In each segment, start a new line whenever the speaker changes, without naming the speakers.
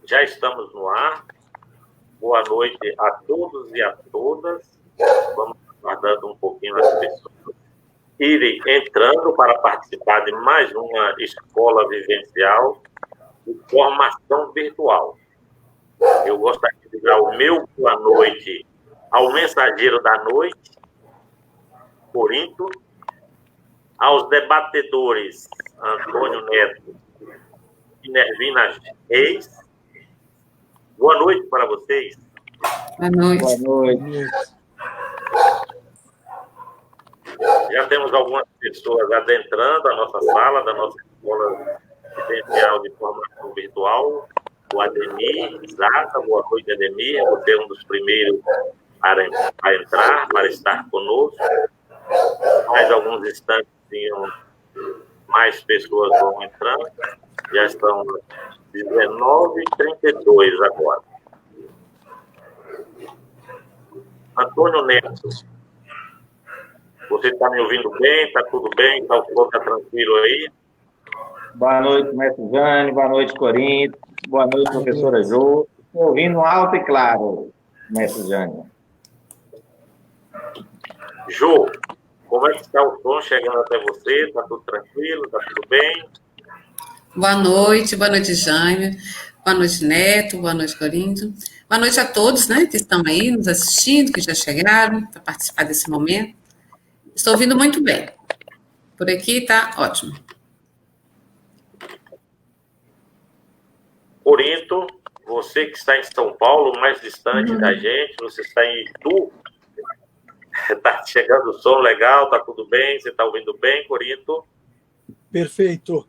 Já estamos no ar. Boa noite a todos e a todas. Vamos aguardando um pouquinho as pessoas irem entrando para participar de mais uma escola vivencial de formação virtual. Eu gostaria de dar o meu boa noite ao mensageiro da noite, Corinto, aos debatedores Antônio Neto e Nervina Reis. Boa noite para vocês.
Boa noite.
Boa noite.
Já temos algumas pessoas adentrando a nossa sala da nossa escola vivencial de formação virtual. O Ademir Zata, boa noite, Ademir. Você é um dos primeiros a entrar, para estar conosco. Mais alguns instantes, mais pessoas vão entrando. Já estão 19h32 agora. Antônio Neto, você está me ouvindo bem? Está tudo bem? Está o som tranquilo aí?
Boa noite, mestre Jane. Boa noite, Corinto. Boa noite, professora Jô. Estou ouvindo alto e claro, mestre Jane.
Jô, como é que está o som chegando até você? Está tudo tranquilo? Está tudo bem?
Boa noite, Jane. Boa noite, Neto. Boa noite, Corinto. Boa noite a todos, né, que estão aí nos assistindo, que já chegaram para participar desse momento. Estou ouvindo muito bem. Por aqui está ótimo.
Corinto, você que está em São Paulo, mais distante da gente, você está em Itu, está chegando o som legal, está tudo bem? Você está ouvindo bem, Corinto?
Perfeito.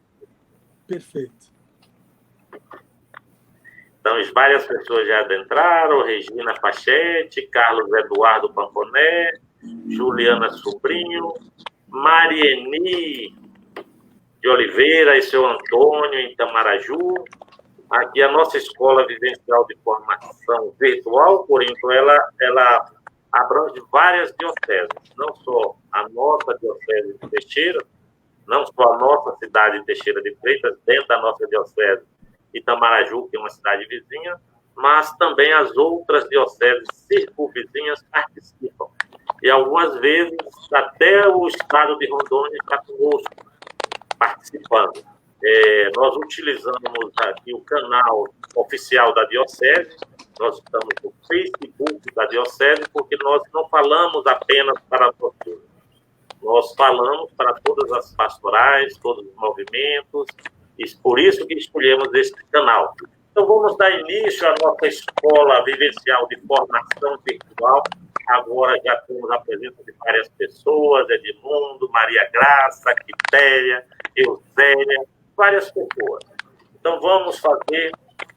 Então, várias pessoas já adentraram, Regina Pachete, Carlos Eduardo Pamponé, Juliana Sobrinho, Marieni de Oliveira e seu Antônio em Tamaraju. Aqui a nossa escola vivencial de formação virtual, Corinto, ela abrange várias dioceses, não só a nossa diocese de Teixeira, não só a nossa cidade de Teixeira de Freitas, dentro da nossa diocese Itamaraju, que é uma cidade vizinha, mas também as outras dioceses circunvizinhas participam. E algumas vezes até o estado de Rondônia está conosco, participando. Nós utilizamos aqui o canal oficial da diocese, nós estamos no Facebook da diocese, porque nós não falamos apenas para nós, nós falamos para todas as pastorais, todos os movimentos, e por isso que escolhemos este canal. Então, vamos dar início à nossa escola vivencial de formação virtual. Agora já temos a presença de várias pessoas, Edmundo, Maria Graça, Quitéria, Eusênia, várias pessoas. Então, vamos fazer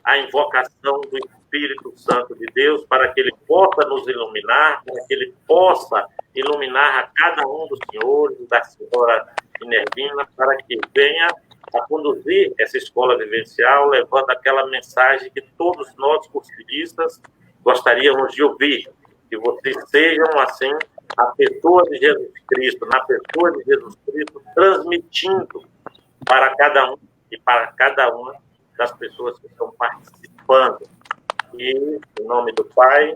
a invocação do Espírito Santo de Deus para que ele possa nos iluminar, para que ele possa iluminar a cada um dos senhores, da senhora Minervina, para que venha a conduzir essa escola vivencial, levando aquela mensagem que todos nós, cursilistas, gostaríamos de ouvir, que vocês sejam, assim, a pessoa de Jesus Cristo, na pessoa de Jesus Cristo, transmitindo para cada um e para cada uma das pessoas que estão participando. E, em nome do Pai,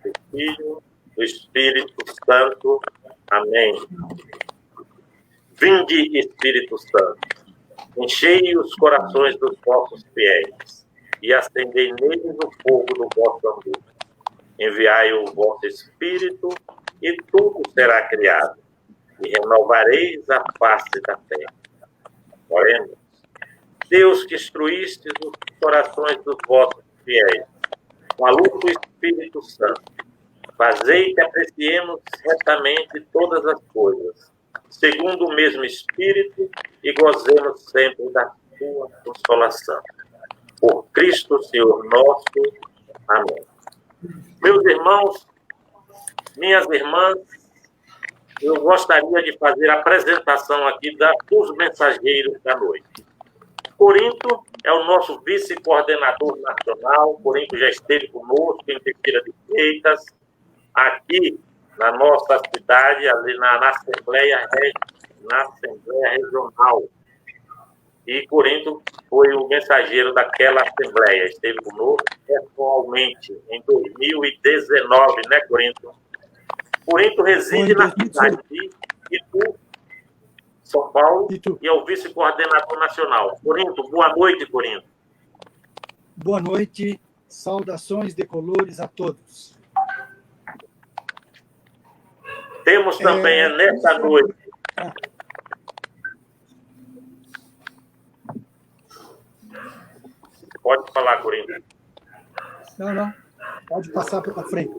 do Filho, do Espírito Santo. Amém. Vinde, Espírito Santo, enchei os corações dos vossos fiéis e acendei neles o fogo do vosso amor. Enviai o vosso Espírito e tudo será criado, e renovareis a face da terra. Oremos. Deus, que instruístes os corações dos vossos fiéis, com a luz do Espírito Santo, fazei que apreciemos retamente todas as coisas, segundo o mesmo Espírito, e gozemos sempre da sua consolação. Por Cristo, Senhor nosso. Amém. Meus irmãos, minhas irmãs, eu gostaria de fazer a apresentação aqui dos mensageiros da noite. Corinto é o nosso vice-coordenador nacional. Corinto já esteve conosco em Teixeira de Freitas, aqui na nossa cidade, ali na Assembleia Regional. E Corinto foi o mensageiro daquela assembleia, esteve conosco pessoalmente em 2019, né, Corinto? Corinto reside na cidade de Itu, São Paulo, e é o vice-coordenador nacional. Corinto, boa noite, Corinto.
Boa noite, saudações decolores a todos.
Temos também nesta noite... Pode falar, Corinto.
Não. Pode passar para frente.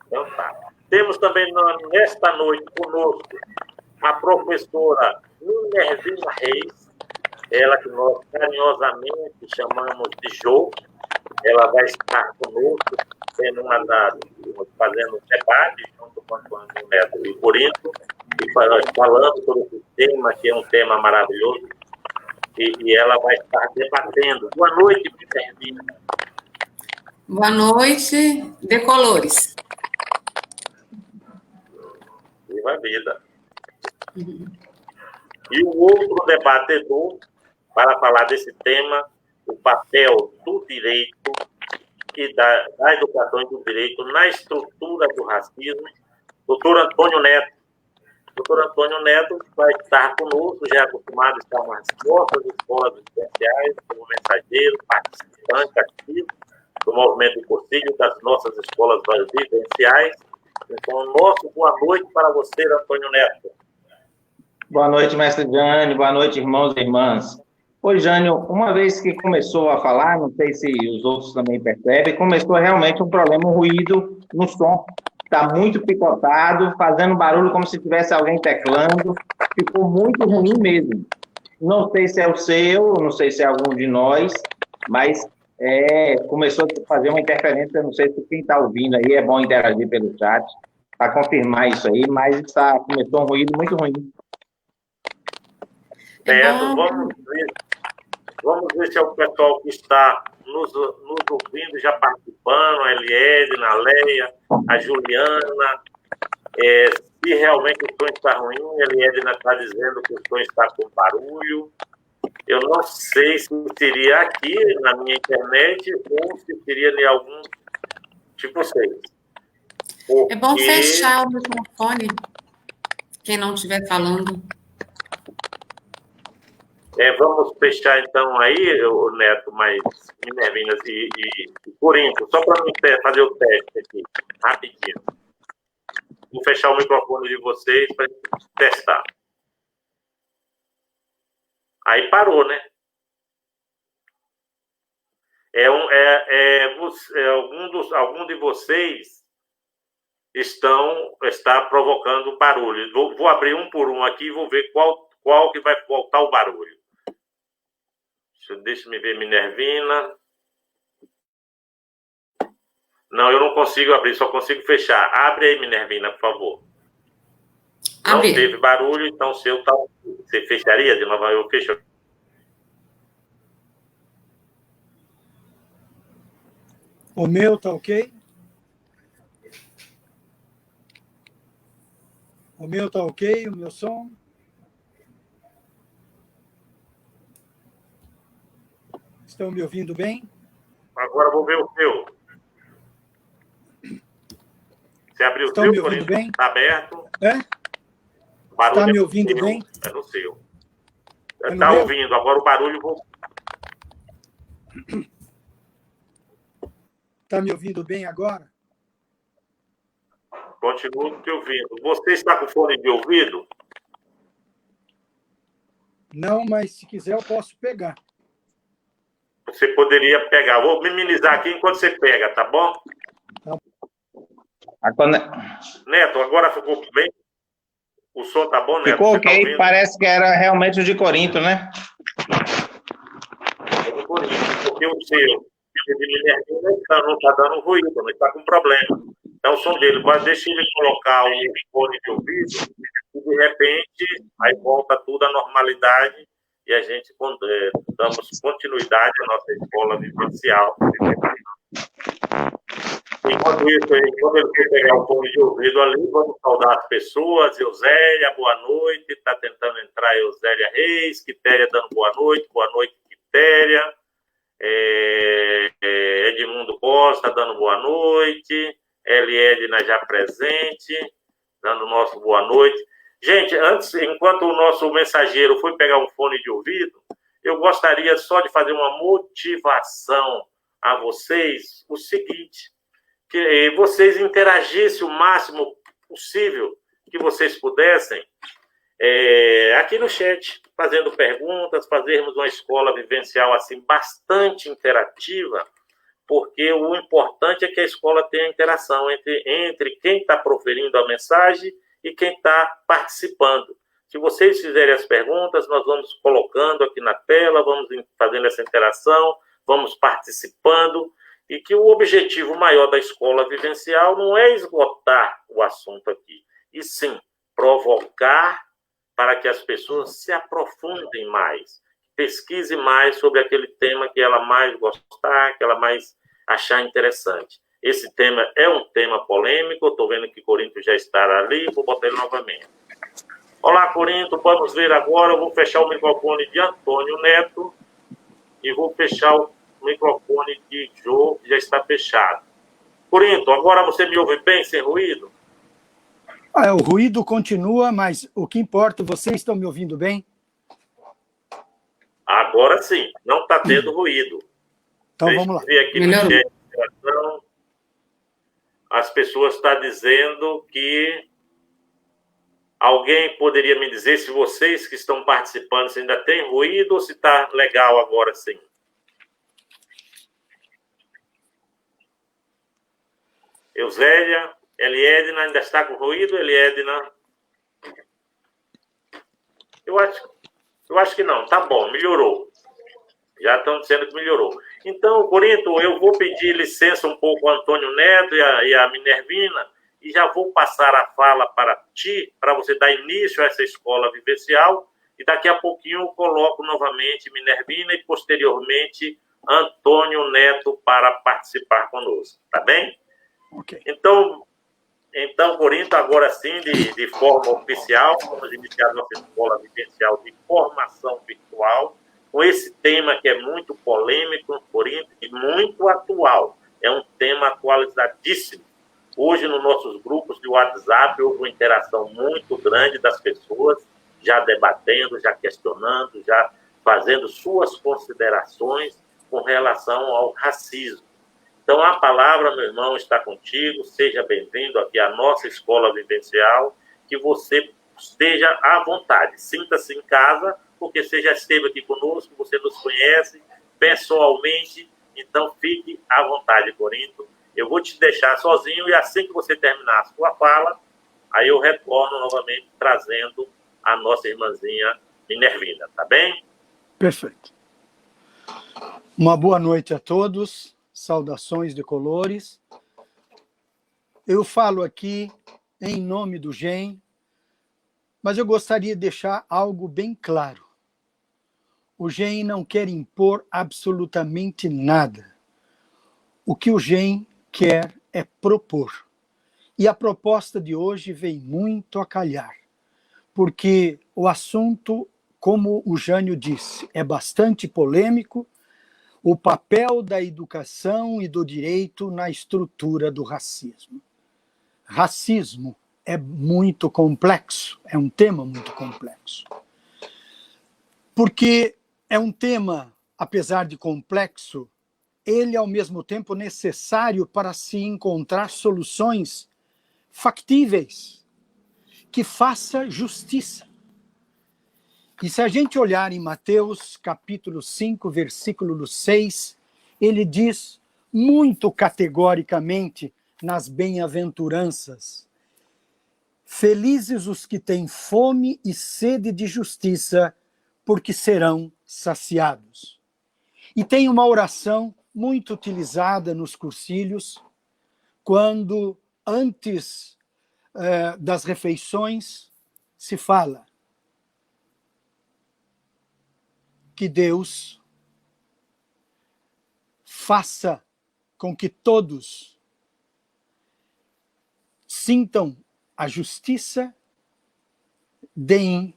Então tá. Temos também nesta noite conosco a professora Minervina Reis, ela que nós carinhosamente chamamos de Jô. Ela vai estar conosco sendo fazendo um debate junto com Antônio Neto e Corinto, e falando sobre esse tema, que é um tema maravilhoso, e ela vai estar debatendo. Boa noite, Minervina.
Boa noite, decolores.
Viva a vida. E o outro debatedor, para falar desse tema, o papel do direito e da educação e do direito na estrutura do racismo, doutor Antônio Neto. Doutor Antônio Neto vai estar conosco, já é acostumado a estar nas nossas escolas especiais, como mensageiro, participante ativo do movimento de cursilho das nossas escolas vivenciais. Então, nosso boa noite para você, Antônio Neto.
Boa noite, mestre Jânio. Boa noite, irmãos e irmãs. Oi, Jânio, uma vez que começou a falar, não sei se os outros também percebem, começou realmente um problema, um ruído no som. Está muito picotado, fazendo barulho como se tivesse alguém teclando. Ficou muito ruim mesmo. Não sei se é o seu, não sei se é algum de nós, mas começou a fazer uma interferência. Não sei se quem está ouvindo aí é bom interagir pelo chat para confirmar isso aí, mas começou um ruído muito ruim.
Certo, vamos ver se é o pessoal que está nos ouvindo, já participando, a Eliede, a Leia, a Juliana. Se realmente o som está ruim, a Eliede está dizendo que o som está com barulho. Eu não sei se seria aqui na minha internet ou se seria de algum de vocês. Porque...
É bom fechar o microfone, quem não estiver falando.
Vamos fechar então aí, o Neto, mais Minervinas e Corinto, só para fazer o teste aqui, rapidinho. Vou fechar o microfone de vocês para testar. Aí parou, né? Algum de vocês está provocando barulho. Vou abrir um por um aqui e vou ver qual que vai voltar o barulho. Deixa-me ver, Minervina. Não, eu não consigo abrir, só consigo fechar. Abre aí, Minervina, por favor. Não teve barulho, então o seu tá... Você fecharia de novo? Eu fecho.
O meu tá ok? O meu tá ok? O meu som? Estão me ouvindo bem?
Agora vou ver o seu. Você abriu
Estão
o seu?
Me ouvindo bem?
Está aberto?
Está me ouvindo bem?
É no seu. Está ouvindo. Agora o barulho...
Está me ouvindo bem agora?
Continuo te ouvindo. Você está com fone de ouvido?
Não, mas se quiser eu posso pegar.
Você poderia pegar. Vou minimizar aqui enquanto você pega, tá bom? Neto, agora ficou bem? O som tá bom, Neto?
Ficou ok, tá, parece que era realmente o de Corinto, né?
É de Corinto, porque o seu de Minervina não está dando ruído, não está com problema. Então o som dele, deixa ele colocar o fone de ouvido e de repente aí volta tudo à normalidade e a gente damos continuidade à nossa escola vivencial. Enquanto isso, quando ele for pegar o fone de ouvido ali, vamos saudar as pessoas. Eusélia, boa noite. Está tentando entrar Eusélia Reis. Quitéria dando boa noite. Boa noite, Quitéria. Edmundo Costa dando boa noite. Eliedna já presente, dando nosso boa noite. Gente, antes, enquanto o nosso mensageiro foi pegar um fone de ouvido, eu gostaria só de fazer uma motivação a vocês, o seguinte, que vocês interagissem o máximo possível que vocês pudessem aqui no chat, fazendo perguntas, fazermos uma escola vivencial assim bastante interativa, porque o importante é que a escola tenha interação entre quem está proferindo a mensagem e quem está participando. Se vocês fizerem as perguntas, nós vamos colocando aqui na tela, vamos fazendo essa interação, vamos participando, e que o objetivo maior da escola vivencial não é esgotar o assunto aqui, e sim provocar para que as pessoas se aprofundem mais, pesquisem mais sobre aquele tema que ela mais gostar, que ela mais achar interessante. Esse tema é um tema polêmico, eu estou vendo que Corinto já está ali, vou botar ele novamente. Olá, Corinto, vamos ver agora, eu vou fechar o microfone de Antônio Neto e vou fechar o microfone de Jô, que já está fechado. Corinto, agora você me ouve bem, sem ruído?
O ruído continua, mas o que importa, vocês estão me ouvindo bem?
Agora sim, não está tendo ruído.
Então vamos lá.
Aqui no chat, as pessoas estão dizendo que alguém poderia me dizer se vocês que estão participando se ainda tem ruído ou se está legal agora sim? Eusélia, Eliedna ainda está com ruído, Eliedna? Eu acho que não, tá bom, melhorou. Já estão dizendo que melhorou. Então, Corinto, eu vou pedir licença um pouco ao Antônio Neto e a Minervina, e já vou passar a fala para ti, para você dar início a essa escola vivencial, e daqui a pouquinho eu coloco novamente Minervina e, posteriormente, Antônio Neto para participar conosco. Tá bem?
Ok.
Então, Corinto, agora sim, de forma oficial, vamos iniciar nossa escola vivencial de formação virtual, com esse tema que é muito polêmico, Corinto, e muito atual. É um tema atualizadíssimo. Hoje, nos nossos grupos de WhatsApp, houve uma interação muito grande das pessoas, já debatendo, já questionando, já fazendo suas considerações com relação ao racismo. Então, a palavra, meu irmão, está contigo. Seja bem-vindo aqui à nossa escola vivencial, que você esteja à vontade. Sinta-se em casa, porque você já esteve aqui conosco, você nos conhece pessoalmente, então fique à vontade, Corinto. Eu vou te deixar sozinho e assim que você terminar a sua fala, aí eu retorno novamente trazendo a nossa irmãzinha Minervina, tá bem?
Perfeito. Uma boa noite a todos, saudações de colores. Eu falo aqui em nome do GEM, mas eu gostaria de deixar algo bem claro. O GEM não quer impor absolutamente nada. O que o GEM quer é propor. E a proposta de hoje vem muito a calhar, porque o assunto, como o Jânio disse, é bastante polêmico, o papel da educação e do direito na estrutura do racismo. Racismo é muito complexo, é um tema muito complexo. Porque é um tema, apesar de complexo, ele é ao mesmo tempo necessário para se encontrar soluções factíveis, que faça justiça. E se a gente olhar em Mateus capítulo 5, versículo 6, ele diz muito categoricamente nas bem-aventuranças: felizes os que têm fome e sede de justiça, porque serão saciados. E tem uma oração muito utilizada nos cursilhos, quando antes das refeições se fala que Deus faça com que todos sintam a justiça, deem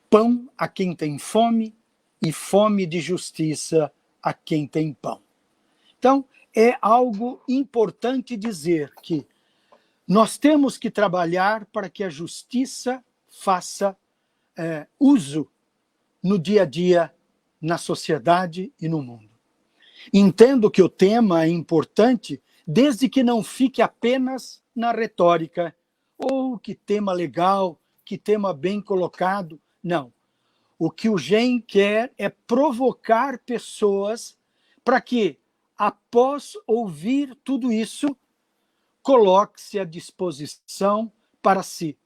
pão a quem tem fome e fome de justiça a quem tem pão. Então, é algo importante dizer que nós temos que trabalhar para que a justiça faça uso no dia a dia, na sociedade e no mundo. Entendo que o tema é importante, desde que não fique apenas na retórica, ou que tema legal, que tema bem colocado. Não. O que o GEM quer é provocar pessoas para que, após ouvir tudo isso, coloque-se à disposição para se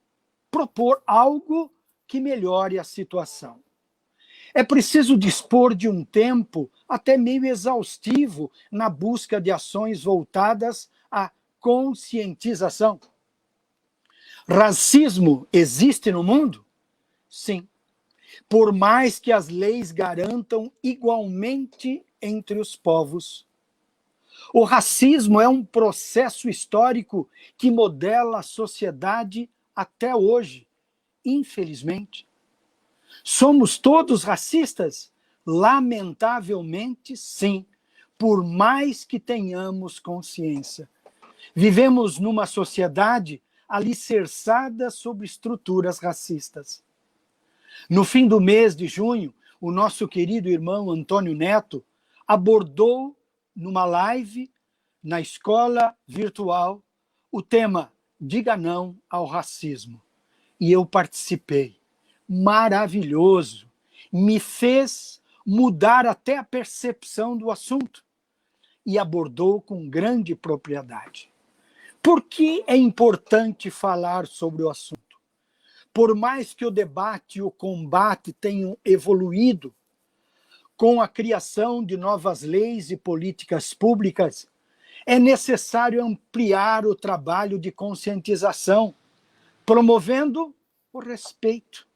propor algo que melhore a situação. É preciso dispor de um tempo até meio exaustivo na busca de ações voltadas à conscientização. Racismo existe no mundo? Sim. Por mais que as leis garantam igualmente entre os povos. O racismo é um processo histórico que modela a sociedade até hoje, infelizmente. Somos todos racistas? Lamentavelmente, sim, por mais que tenhamos consciência. Vivemos numa sociedade alicerçada sobre estruturas racistas. No fim do mês de junho, o nosso querido irmão Antônio Neto abordou numa live na escola virtual o tema Diga Não ao Racismo. E eu participei. Maravilhoso. Me fez mudar até a percepção do assunto. E abordou com grande propriedade. Por que é importante falar sobre o assunto? Por mais que o debate e o combate tenham evoluído com a criação de novas leis e políticas públicas, é necessário ampliar o trabalho de conscientização, promovendo o respeito.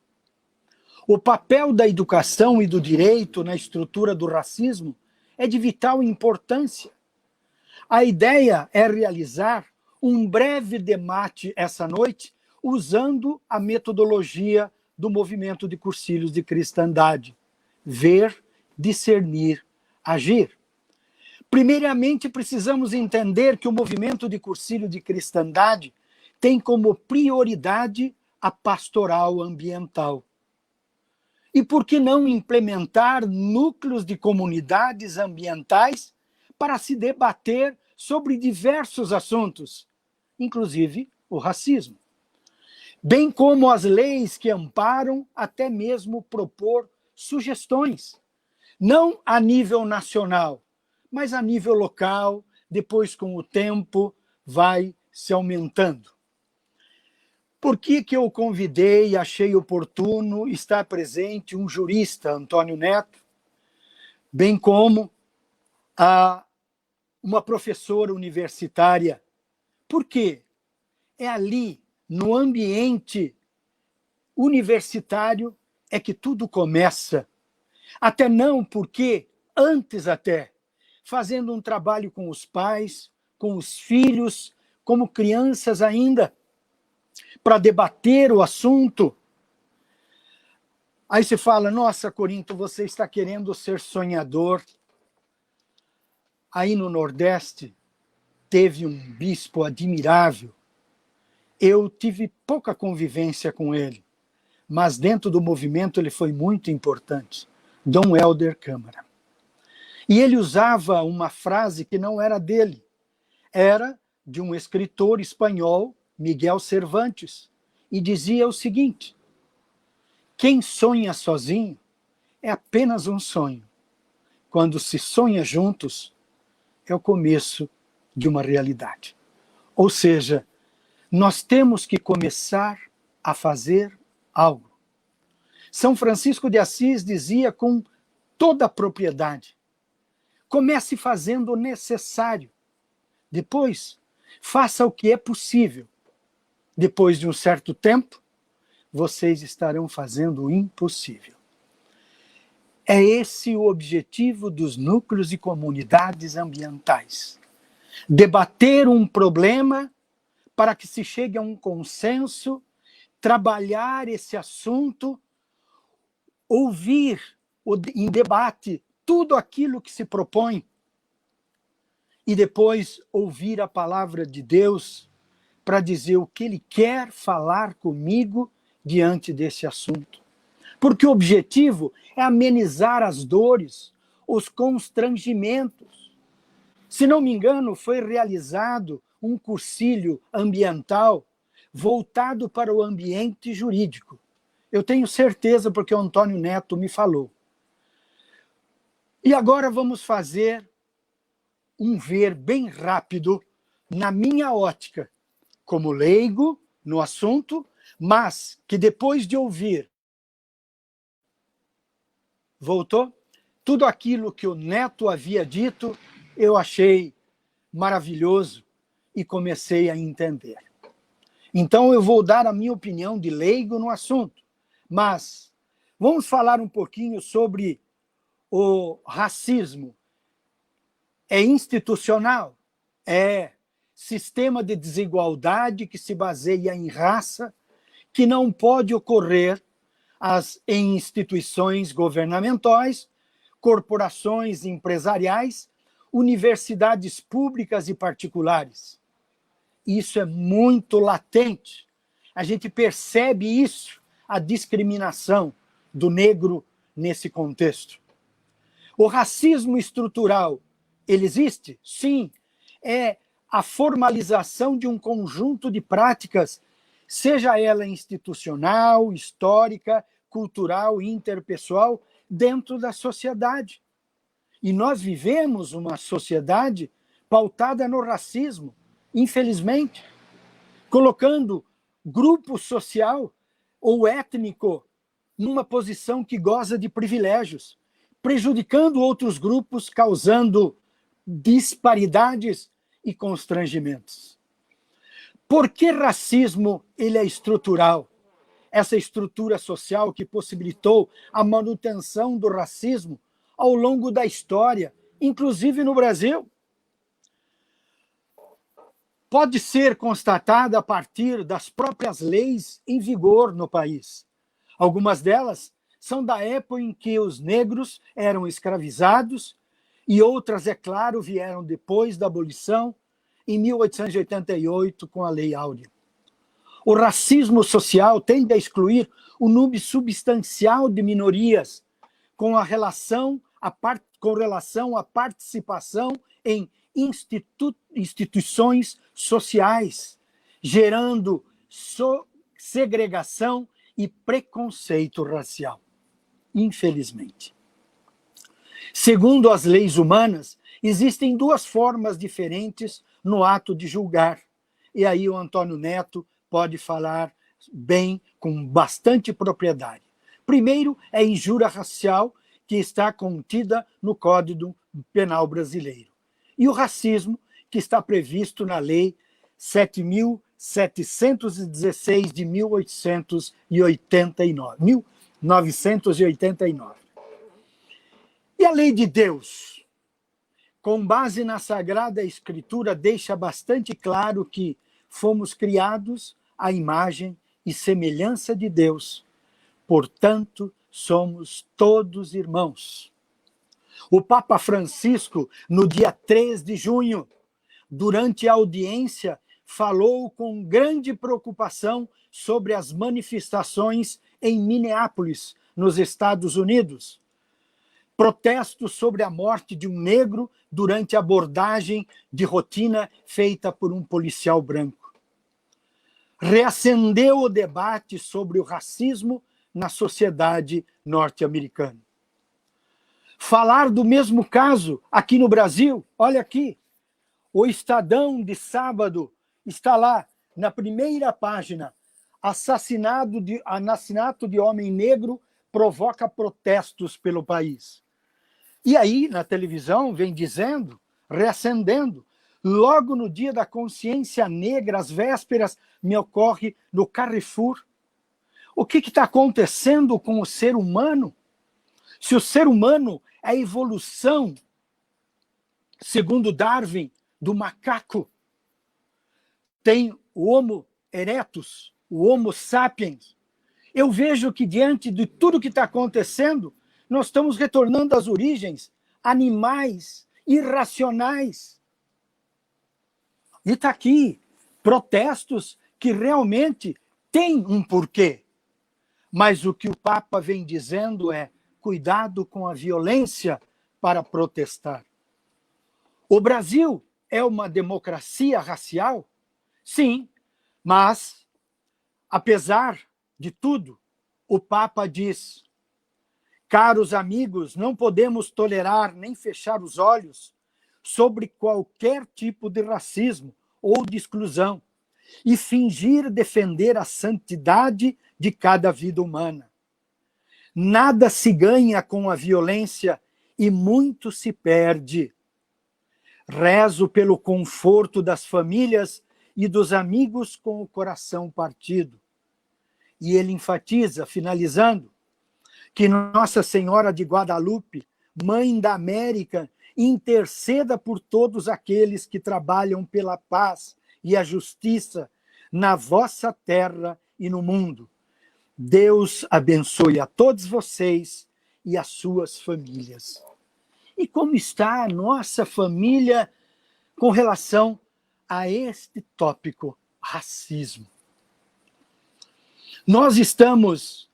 O papel da educação e do direito na estrutura do racismo é de vital importância. A ideia é realizar um breve debate essa noite usando a metodologia do movimento de cursilhos de cristandade. Ver, discernir, agir. Primeiramente, precisamos entender que o movimento de cursilho de cristandade tem como prioridade a pastoral ambiental. E por que não implementar núcleos de comunidades ambientais para se debater sobre diversos assuntos, inclusive o racismo? Bem como as leis que amparam, até mesmo propor sugestões, não a nível nacional, mas a nível local, depois com o tempo vai se aumentando. Por que eu convidei e achei oportuno estar presente um jurista, Antônio Neto, bem como uma professora universitária? Por quê? É ali, no ambiente universitário, é que tudo começa. Até não porque, antes até, fazendo um trabalho com os pais, com os filhos, como crianças ainda, para debater o assunto. Aí você fala, nossa, Corinto, você está querendo ser sonhador. Aí no Nordeste, teve um bispo admirável. Eu tive pouca convivência com ele, mas dentro do movimento ele foi muito importante. Dom Helder Câmara. E ele usava uma frase que não era dele, era de um escritor espanhol, Miguel Cervantes, e dizia o seguinte: quem sonha sozinho é apenas um sonho. Quando se sonha juntos, é o começo de uma realidade. Ou seja, nós temos que começar a fazer algo. São Francisco de Assis dizia com toda a propriedade: comece fazendo o necessário. Depois, faça o que é possível. Depois de um certo tempo, vocês estarão fazendo o impossível. É esse o objetivo dos núcleos e comunidades ambientais. Debater um problema para que se chegue a um consenso, trabalhar esse assunto, ouvir em debate tudo aquilo que se propõe e depois ouvir a palavra de Deus para dizer o que Ele quer falar comigo diante desse assunto. Porque o objetivo é amenizar as dores, os constrangimentos. Se não me engano, foi realizado um cursilho ambiental voltado para o ambiente jurídico. Eu tenho certeza porque o Antônio Neto me falou. E agora vamos fazer um ver bem rápido, na minha ótica, como leigo no assunto, mas que depois de ouvir, voltou? Tudo aquilo que o Neto havia dito, eu achei maravilhoso e comecei a entender. Então eu vou dar a minha opinião de leigo no assunto, mas vamos falar um pouquinho sobre o racismo. É institucional? É sistema de desigualdade que se baseia em raça, que não pode ocorrer em instituições governamentais, corporações empresariais, universidades públicas e particulares. Isso é muito latente. A gente percebe isso, a discriminação do negro nesse contexto. O racismo estrutural, ele existe? Sim. É a formalização de um conjunto de práticas, seja ela institucional, histórica, cultural, interpessoal, dentro da sociedade. E nós vivemos uma sociedade pautada no racismo, infelizmente, colocando grupo social ou étnico numa posição que goza de privilégios, prejudicando outros grupos, causando disparidades e constrangimentos. Por que racismo ele é estrutural? Essa estrutura social que possibilitou a manutenção do racismo ao longo da história, inclusive no Brasil, pode ser constatada a partir das próprias leis em vigor no país. Algumas delas são da época em que os negros eram escravizados e outras, é claro, vieram depois da abolição, em 1888, com a Lei Áurea. O racismo social tende a excluir o número substancial de minorias com relação à participação em instituições sociais, gerando segregação e preconceito racial, infelizmente. Segundo as leis humanas, existem duas formas diferentes no ato de julgar. E aí o Antônio Neto pode falar bem, com bastante propriedade. Primeiro, é a injúria racial, que está contida no Código Penal brasileiro. E o racismo, que está previsto na Lei 7.716 de 1989. E a lei de Deus, com base na Sagrada Escritura, deixa bastante claro que fomos criados à imagem e semelhança de Deus. Portanto, somos todos irmãos. O Papa Francisco, no dia 3 de junho, durante a audiência, falou com grande preocupação sobre as manifestações em Minneapolis, nos Estados Unidos. Protestos sobre a morte de um negro durante a abordagem de rotina feita por um policial branco. Reacendeu o debate sobre o racismo na sociedade norte-americana. Falar do mesmo caso aqui no Brasil, olha aqui, o Estadão de sábado está lá, na primeira página, assassinato de homem negro provoca protestos pelo país. E aí, na televisão, vem dizendo, reacendendo, logo no dia da consciência negra, às vésperas, me ocorre no Carrefour. O que está acontecendo com o ser humano? Se o ser humano é a evolução, segundo Darwin, do macaco, tem o Homo erectus, o Homo sapiens, eu vejo que diante de tudo que está acontecendo, nós estamos retornando às origens animais, irracionais. E está aqui protestos que realmente têm um porquê. Mas o que o Papa vem dizendo é: cuidado com a violência para protestar. O Brasil é uma democracia racial? Sim, mas, apesar de tudo, o Papa diz: caros amigos, não podemos tolerar nem fechar os olhos sobre qualquer tipo de racismo ou de exclusão e fingir defender a santidade de cada vida humana. Nada se ganha com a violência e muito se perde. Rezo pelo conforto das famílias e dos amigos com o coração partido. E ele enfatiza, finalizando, que Nossa Senhora de Guadalupe, Mãe da América, interceda por todos aqueles que trabalham pela paz e a justiça na vossa terra e no mundo. Deus abençoe a todos vocês e as suas famílias. E como está a nossa família com relação a este tópico, racismo? Nós estamos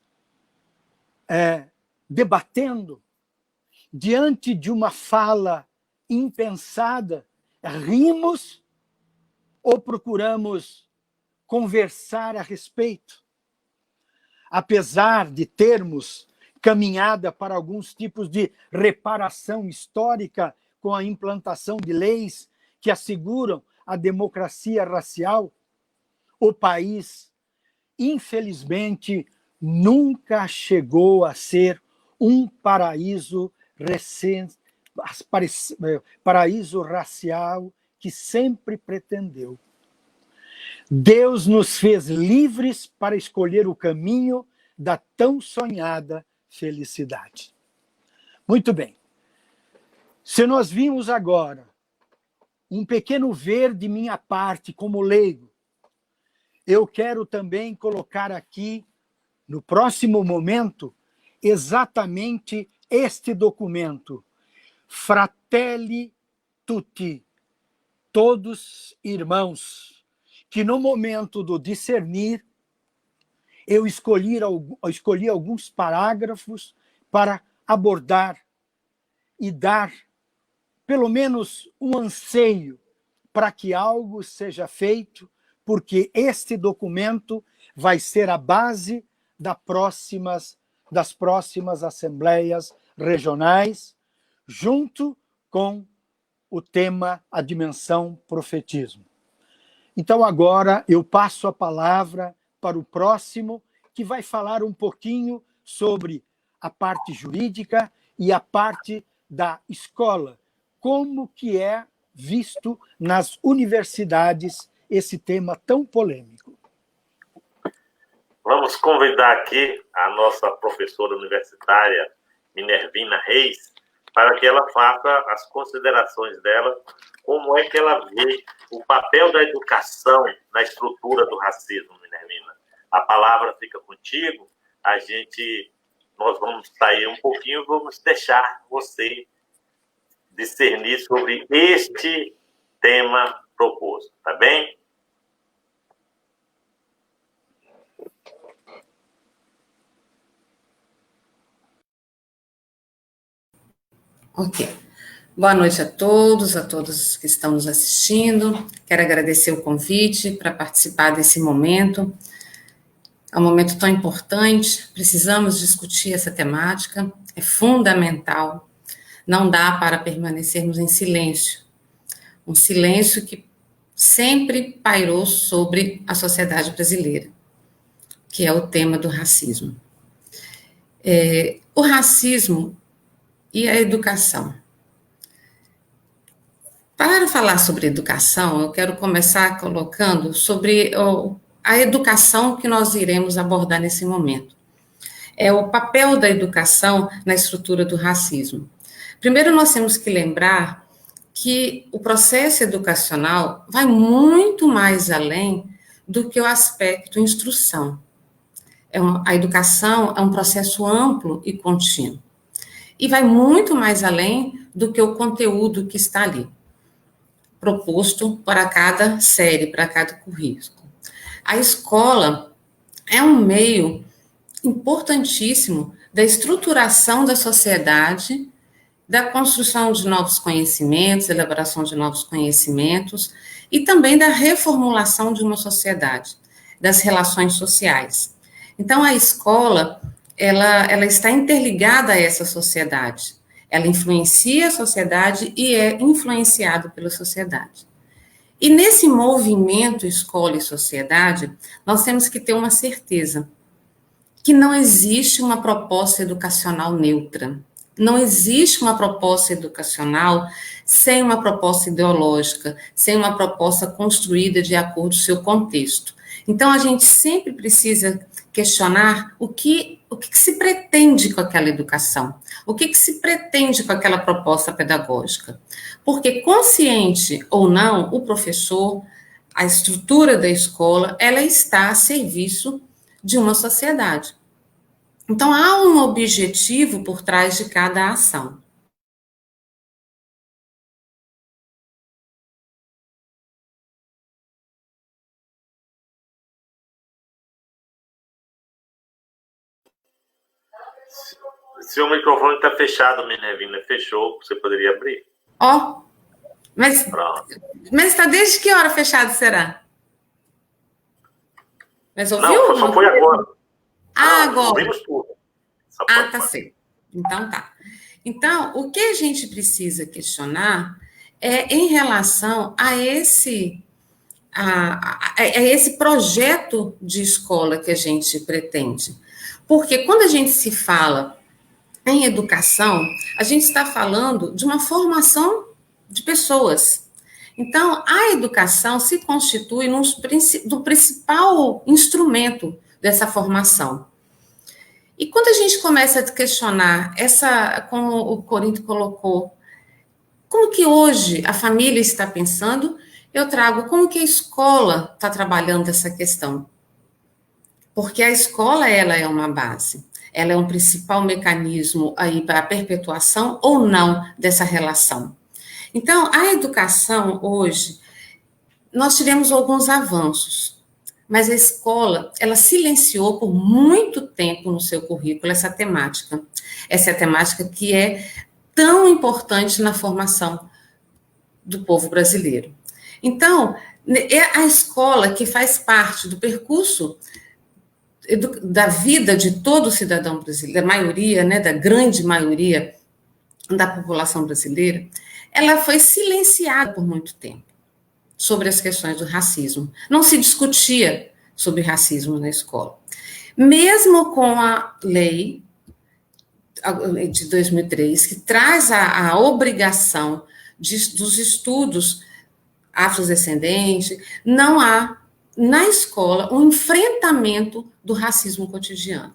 debatendo diante de uma fala impensada, rimos ou procuramos conversar a respeito? Apesar de termos caminhada para alguns tipos de reparação histórica com a implantação de leis que asseguram a democracia racial, o país, infelizmente, nunca chegou a ser um paraíso paraíso racial que sempre pretendeu. Deus nos fez livres para escolher o caminho da tão sonhada felicidade. Muito bem. Se nós vimos agora um pequeno ver de minha parte como leigo, eu quero também colocar aqui, no próximo momento, exatamente este documento, Fratelli Tutti, todos irmãos, que no momento do discernir, eu escolhi alguns parágrafos para abordar e dar, pelo menos, um anseio para que algo seja feito, porque este documento vai ser a base das próximas assembleias regionais, junto com o tema, a dimensão profetismo. Então, agora, eu passo a palavra para o próximo, que vai falar um pouquinho sobre a parte jurídica e a parte da escola, como que é visto nas universidades esse tema tão polêmico.
Vamos convidar aqui a nossa professora universitária, Minervina Reis, para que ela faça as considerações dela, como é que ela vê o papel da educação na estrutura do racismo, Minervina. A palavra fica contigo, nós vamos sair um pouquinho e vamos deixar você discernir sobre este tema proposto, tá bem?
Ok. Boa noite a todos que estão nos assistindo. Quero agradecer o convite para participar desse momento. É um momento tão importante, precisamos discutir essa temática, é fundamental. Não dá para permanecermos em silêncio. Um silêncio que sempre pairou sobre a sociedade brasileira, que é o tema do racismo. O racismo e a educação. Para falar sobre educação, eu quero começar colocando sobre a educação que nós iremos abordar nesse momento. É o papel da educação na estrutura do racismo. Primeiro, nós temos que lembrar que o processo educacional vai muito mais além do que o aspecto instrução. A educação é um processo amplo e contínuo. E vai muito mais além do que o conteúdo que está ali, proposto para cada série, para cada currículo. A escola é um meio importantíssimo da estruturação da sociedade, da construção de novos conhecimentos, elaboração de novos conhecimentos e também da reformulação de uma sociedade, das relações sociais. Então, a escola, ela está interligada a essa sociedade. Ela influencia a sociedade e é influenciada pela sociedade. E nesse movimento escola e sociedade, nós temos que ter uma certeza que não existe uma proposta educacional neutra. Não existe uma proposta educacional sem uma proposta ideológica, sem uma proposta construída de acordo com o seu contexto. Então, a gente sempre precisa questionar o que se pretende com aquela educação, o que se pretende com aquela proposta pedagógica. Porque, consciente ou não, o professor, a estrutura da escola, ela está a serviço de uma sociedade. Então, há um objetivo por trás de cada ação.
Seu microfone está fechado, Minervina. Fechou. Você poderia abrir?
Ó, mas está desde que hora fechado será? Mas ouviu?
Não, só foi agora.
Agora.
Ouvimos tudo.
Tá certo. Então tá. Então, o que a gente precisa questionar é em relação a esse projeto de escola que a gente pretende. Porque quando a gente se fala em educação, a gente está falando de uma formação de pessoas. Então, a educação se constitui do principal instrumento dessa formação. E quando a gente começa a questionar como o Corinto colocou, como que hoje a família está pensando, eu trago como que a escola está trabalhando essa questão. Porque a escola, ela é uma base, ela é um principal mecanismo aí para a perpetuação ou não dessa relação. Então, a educação hoje, nós tivemos alguns avanços, mas a escola, ela silenciou por muito tempo no seu currículo essa temática. Essa é a temática que é tão importante na formação do povo brasileiro. Então, é a escola que faz parte do percurso da vida de todo cidadão brasileiro, da maioria, né, da grande maioria da população brasileira, ela foi silenciada por muito tempo sobre as questões do racismo. Não se discutia sobre racismo na escola. Mesmo com a lei de 2003, que traz a obrigação dos estudos afrodescendentes, não há na escola um enfrentamento do racismo cotidiano.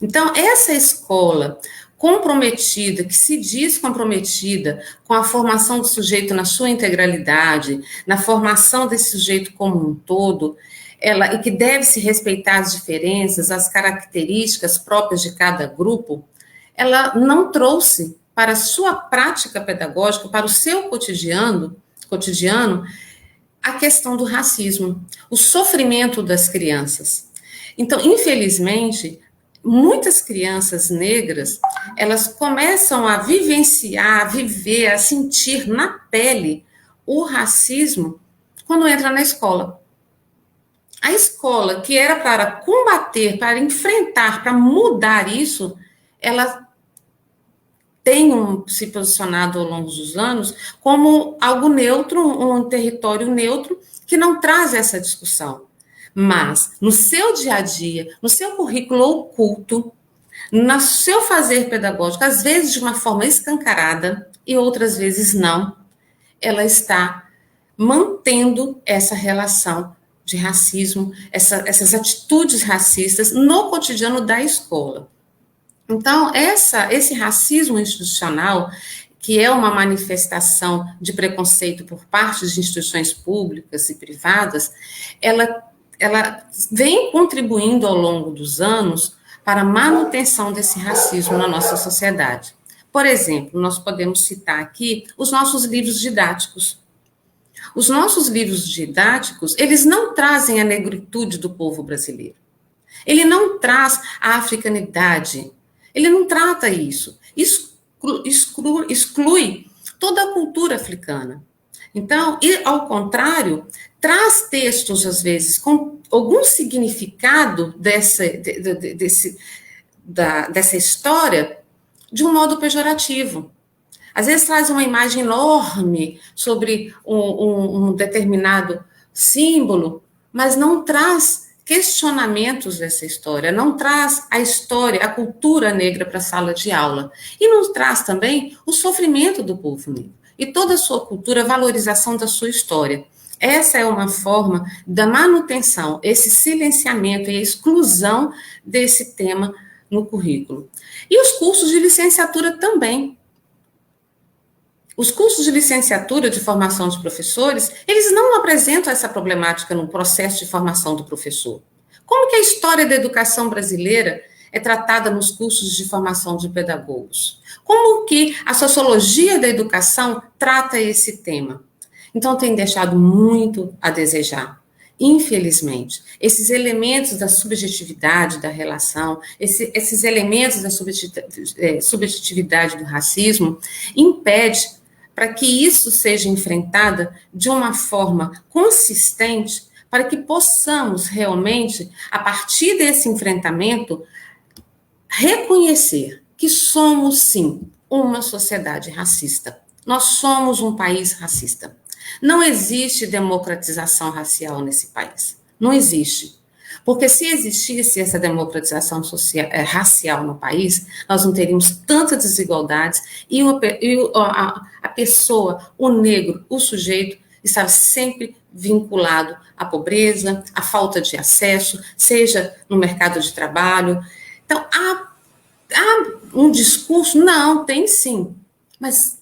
Então, essa escola comprometida, que se diz comprometida com a formação do sujeito na sua integralidade, na formação desse sujeito como um todo, e que deve se respeitar as diferenças, as características próprias de cada grupo, ela não trouxe para a sua prática pedagógica, para o seu cotidiano, a questão do racismo, o sofrimento das crianças. Então, infelizmente, muitas crianças negras, elas começam a vivenciar, a viver, a sentir na pele o racismo quando entra na escola. A escola, que era para combater, para enfrentar, para mudar isso, ela tem se posicionado ao longo dos anos como algo neutro, um território neutro, que não traz essa discussão. Mas, no seu dia a dia, no seu currículo oculto, no seu fazer pedagógico, às vezes de uma forma escancarada e outras vezes não, ela está mantendo essa relação de racismo, essas atitudes racistas no cotidiano da escola. Então, esse racismo institucional, que é uma manifestação de preconceito por parte de instituições públicas e privadas, ela ela vem contribuindo ao longo dos anos para a manutenção desse racismo na nossa sociedade. Por exemplo, nós podemos citar aqui os nossos livros didáticos. Os nossos livros didáticos, eles não trazem a negritude do povo brasileiro. Ele não traz a africanidade. Ele não trata isso. Exclui toda a cultura africana. Então, e ao contrário, traz textos, às vezes, com algum significado dessa história de um modo pejorativo. Às vezes traz uma imagem enorme sobre um determinado símbolo, mas não traz questionamentos dessa história, não traz a história, a cultura negra para a sala de aula. E não traz também o sofrimento do povo negro e toda a sua cultura, a valorização da sua história. Essa é uma forma da manutenção, esse silenciamento e a exclusão desse tema no currículo. E os cursos de licenciatura também. Os cursos de licenciatura de formação de professores, eles não apresentam essa problemática no processo de formação do professor. Como que a história da educação brasileira é tratada nos cursos de formação de pedagogos? Como que a sociologia da educação trata esse tema? Então, tem deixado muito a desejar. Infelizmente, esses elementos da subjetividade da relação, esses elementos da subjetividade do racismo, impede para que isso seja enfrentada de uma forma consistente, para que possamos realmente, a partir desse enfrentamento, reconhecer que somos, sim, uma sociedade racista. Nós somos um país racista. Não existe democratização racial nesse país. Não existe. Porque se existisse essa democratização racial no país, nós não teríamos tantas desigualdades e a pessoa, o negro, o sujeito, estava sempre vinculado à pobreza, à falta de acesso, seja no mercado de trabalho. Então, há um discurso? Não, tem sim. Mas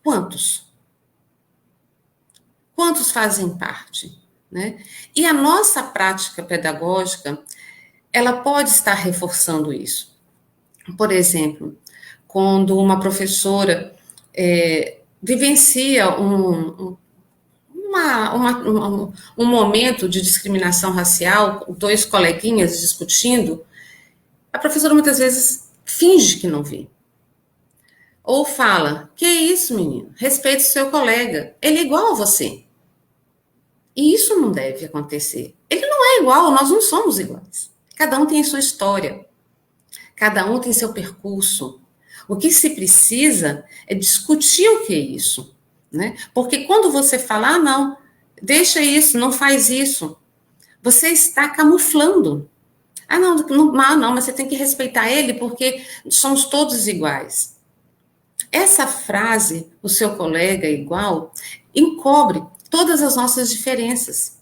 quantos? Quantos fazem parte? Né? E a nossa prática pedagógica, ela pode estar reforçando isso. Por exemplo, quando uma professora vivencia um momento de discriminação racial, dois coleguinhas discutindo, a professora muitas vezes finge que não vê. Ou fala, que isso, menino? Respeite o seu colega, ele é igual a você. E isso não deve acontecer. Ele não é igual, nós não somos iguais. Cada um tem a sua história. Cada um tem seu percurso. O que se precisa é discutir o que é isso. Né? Porque quando você fala, não, deixa isso, não faz isso, você está camuflando. Não, mas você tem que respeitar ele porque somos todos iguais. Essa frase, o seu colega é igual, encobre todas as nossas diferenças.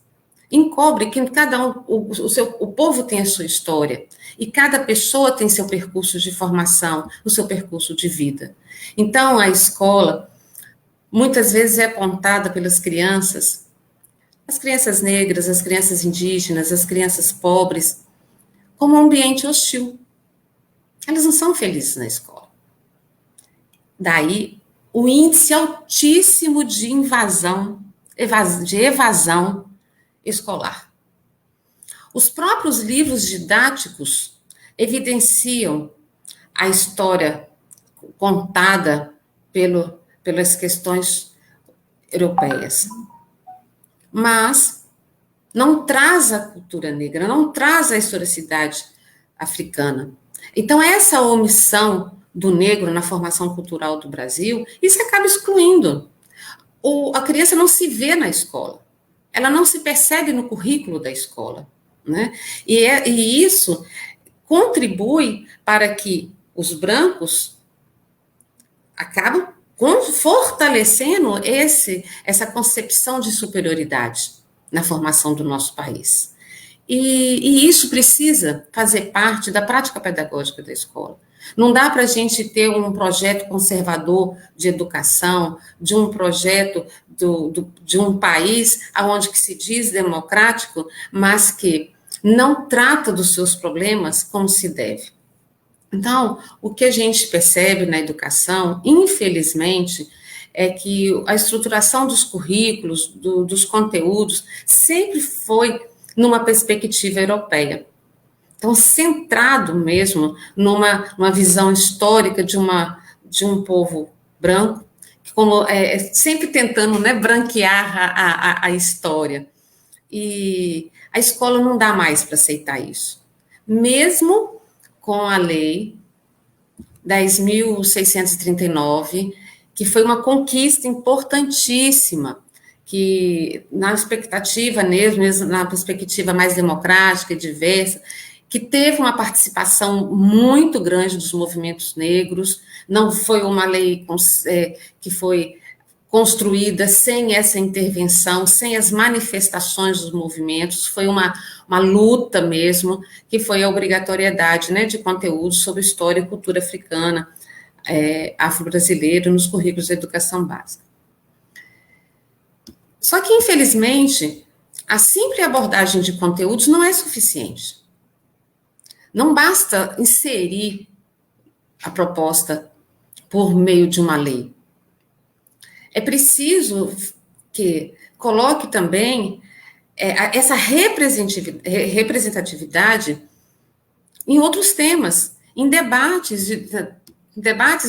Encobre que cada um, o povo tem a sua história e cada pessoa tem seu percurso de formação, o seu percurso de vida. Então, a escola, muitas vezes é apontada pelas crianças, as crianças negras, as crianças indígenas, as crianças pobres, como um ambiente hostil. Elas não são felizes na escola. Daí, o índice altíssimo de evasão escolar. Os próprios livros didáticos evidenciam a história contada pelas questões europeias. Mas não traz a cultura negra, não traz a historicidade africana. Então, essa omissão do negro na formação cultural do Brasil, isso acaba excluindo. A criança não se vê na escola, ela não se percebe no currículo da escola. Né? E isso contribui para que os brancos acabam fortalecendo essa concepção de superioridade na formação do nosso país. E isso precisa fazer parte da prática pedagógica da escola. Não dá para a gente ter um projeto conservador de educação, de um projeto de um país onde que se diz democrático, mas que não trata dos seus problemas como se deve. Então, o que a gente percebe na educação, infelizmente, é que a estruturação dos currículos, dos conteúdos, sempre foi numa perspectiva europeia. Então, centrado mesmo numa visão histórica de um povo branco, como sempre tentando, né, branquear a história. E a escola não dá mais para aceitar isso. Mesmo com a lei 10.639, que foi uma conquista importantíssima, que na expectativa mesmo na perspectiva mais democrática e diversa, que teve uma participação muito grande dos movimentos negros, não foi uma lei que foi construída sem essa intervenção, sem as manifestações dos movimentos, foi uma luta mesmo, que foi a obrigatoriedade, né, de conteúdo sobre história e cultura africana, afro-brasileira, nos currículos de educação básica. Só que, infelizmente, a simples abordagem de conteúdos não é suficiente. Não basta inserir a proposta por meio de uma lei. É preciso que coloque também essa representatividade em outros temas, em debates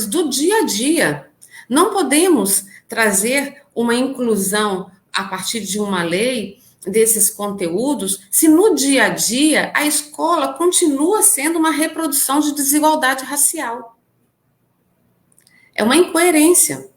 do dia a dia. Não podemos trazer uma inclusão a partir de uma lei desses conteúdos, se no dia a dia a escola continua sendo uma reprodução de desigualdade racial. É uma incoerência.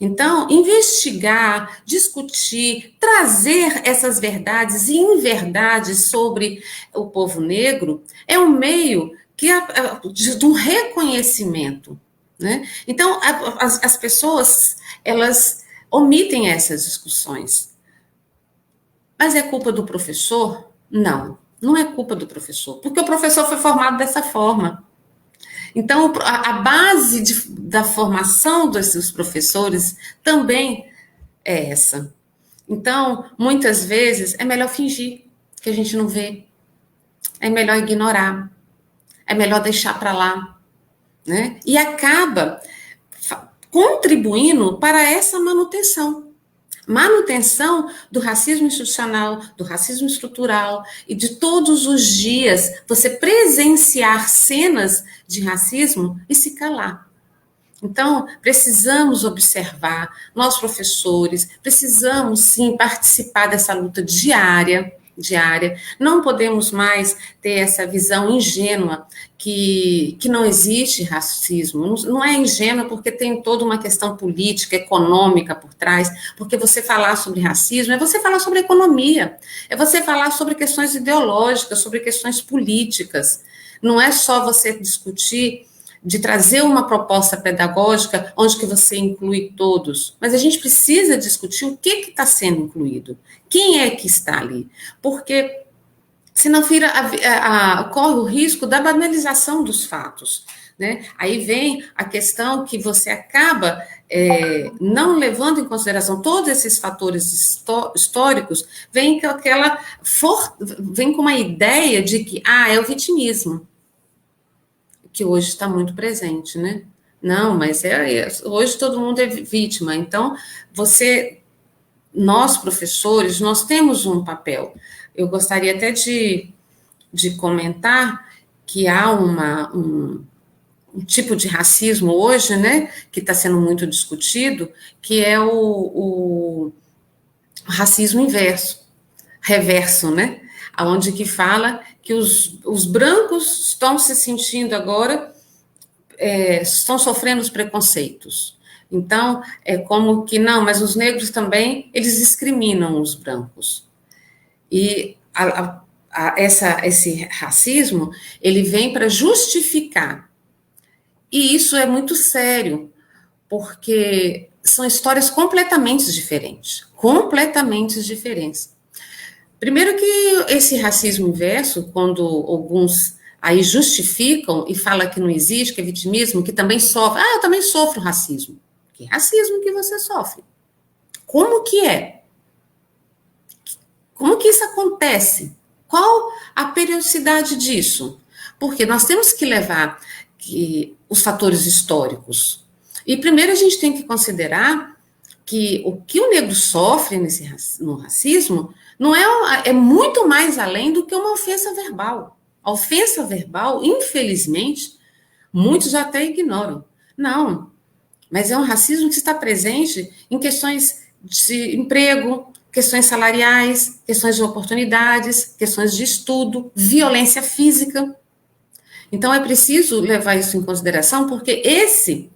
Então, investigar, discutir, trazer essas verdades e inverdades sobre o povo negro é um meio de um reconhecimento, né? Então, as pessoas, elas omitem essas discussões. Mas é culpa do professor? Não, não é culpa do professor, porque o professor foi formado dessa forma. Então, a base da formação dos professores também é essa. Então, muitas vezes, é melhor fingir que a gente não vê. É melhor ignorar. É melhor deixar para lá. Né? E acaba contribuindo para essa manutenção do racismo institucional, do racismo estrutural, e de todos os dias você presenciar cenas de racismo e se calar. Então, precisamos observar, nós professores, precisamos sim participar dessa luta diária, não podemos mais ter essa visão ingênua que não existe racismo, não é ingênua porque tem toda uma questão política, econômica por trás, porque você falar sobre racismo é você falar sobre economia, é você falar sobre questões ideológicas, sobre questões políticas, não é só você discutir de trazer uma proposta pedagógica onde que você inclui todos, mas a gente precisa discutir o que está sendo incluído, quem é que está ali, porque senão corre o risco da banalização dos fatos, né? Aí vem a questão que você acaba não levando em consideração todos esses fatores históricos, vem com uma ideia de que é o vitimismo, que hoje está muito presente, né? Não, mas hoje todo mundo é vítima. Então, nós professores, nós temos um papel. Eu gostaria até de comentar que há um tipo de racismo hoje, né, que está sendo muito discutido, que é o racismo reverso, né? Onde que fala que os brancos estão se sentindo agora, estão sofrendo os preconceitos. Então, é como que, não, mas os negros também, eles discriminam os brancos. E esse racismo, ele vem para justificar. E isso é muito sério, porque são histórias completamente diferentes. Primeiro que esse racismo inverso, quando alguns aí justificam e falam que não existe, que é vitimismo, que também sofre. Ah, eu também sofro racismo. Que racismo que você sofre? Como que é? Como que isso acontece? Qual a periodicidade disso? Porque nós temos que levar os fatores históricos. E primeiro a gente tem que considerar que o que o negro sofre no racismo não é muito mais além do que uma ofensa verbal. A ofensa verbal, infelizmente, muitos até ignoram. Não, mas é um racismo que está presente em questões de emprego, questões salariais, questões de oportunidades, questões de estudo, violência física. Então, é preciso levar isso em consideração, porque esse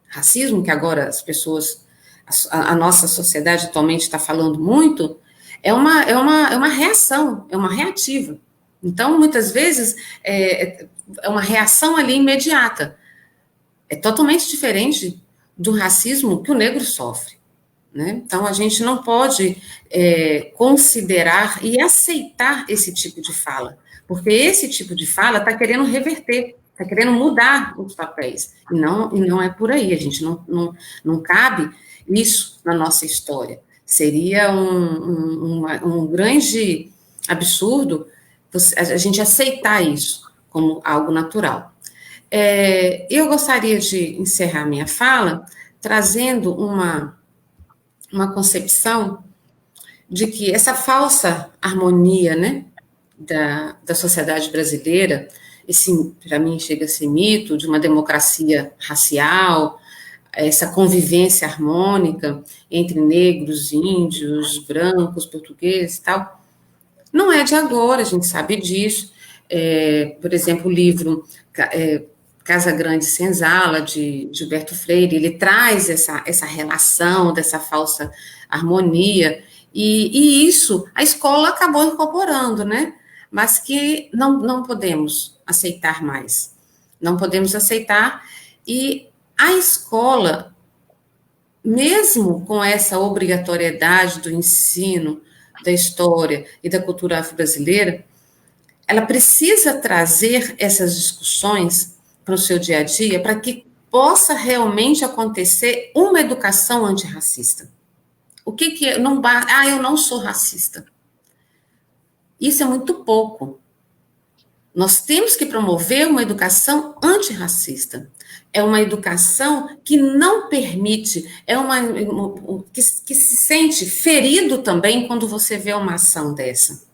racismo, que agora as pessoas, a nossa sociedade atualmente está falando muito, é uma reação, é uma reativa. Então, muitas vezes, é uma reação ali imediata. É totalmente diferente do racismo que o negro sofre. Né? Então, a gente não pode considerar e aceitar esse tipo de fala, porque esse tipo de fala está querendo reverter, está querendo mudar os papéis, e não é por aí, a gente não cabe isso na nossa história. Seria um grande absurdo a gente aceitar isso como algo natural. Eu gostaria de encerrar minha fala trazendo uma concepção de que essa falsa harmonia, né, da sociedade brasileira, para mim chega esse mito de uma democracia racial, essa convivência harmônica entre negros, índios, brancos, portugueses e tal, não é de agora, a gente sabe disso. Por exemplo, o livro Casa Grande Senzala, de Gilberto Freire, ele traz essa relação dessa falsa harmonia, e isso a escola acabou incorporando, né? Mas que não podemos aceitar mais. Não podemos aceitar, e a escola, mesmo com essa obrigatoriedade do ensino da história e da cultura afro-brasileira, ela precisa trazer essas discussões para o seu dia a dia, para que possa realmente acontecer uma educação antirracista. O que não basta? Eu não sou racista. Isso é muito pouco. Nós temos que promover uma educação antirracista. É uma educação que não permite, que se sente ferido também quando você vê uma ação dessa.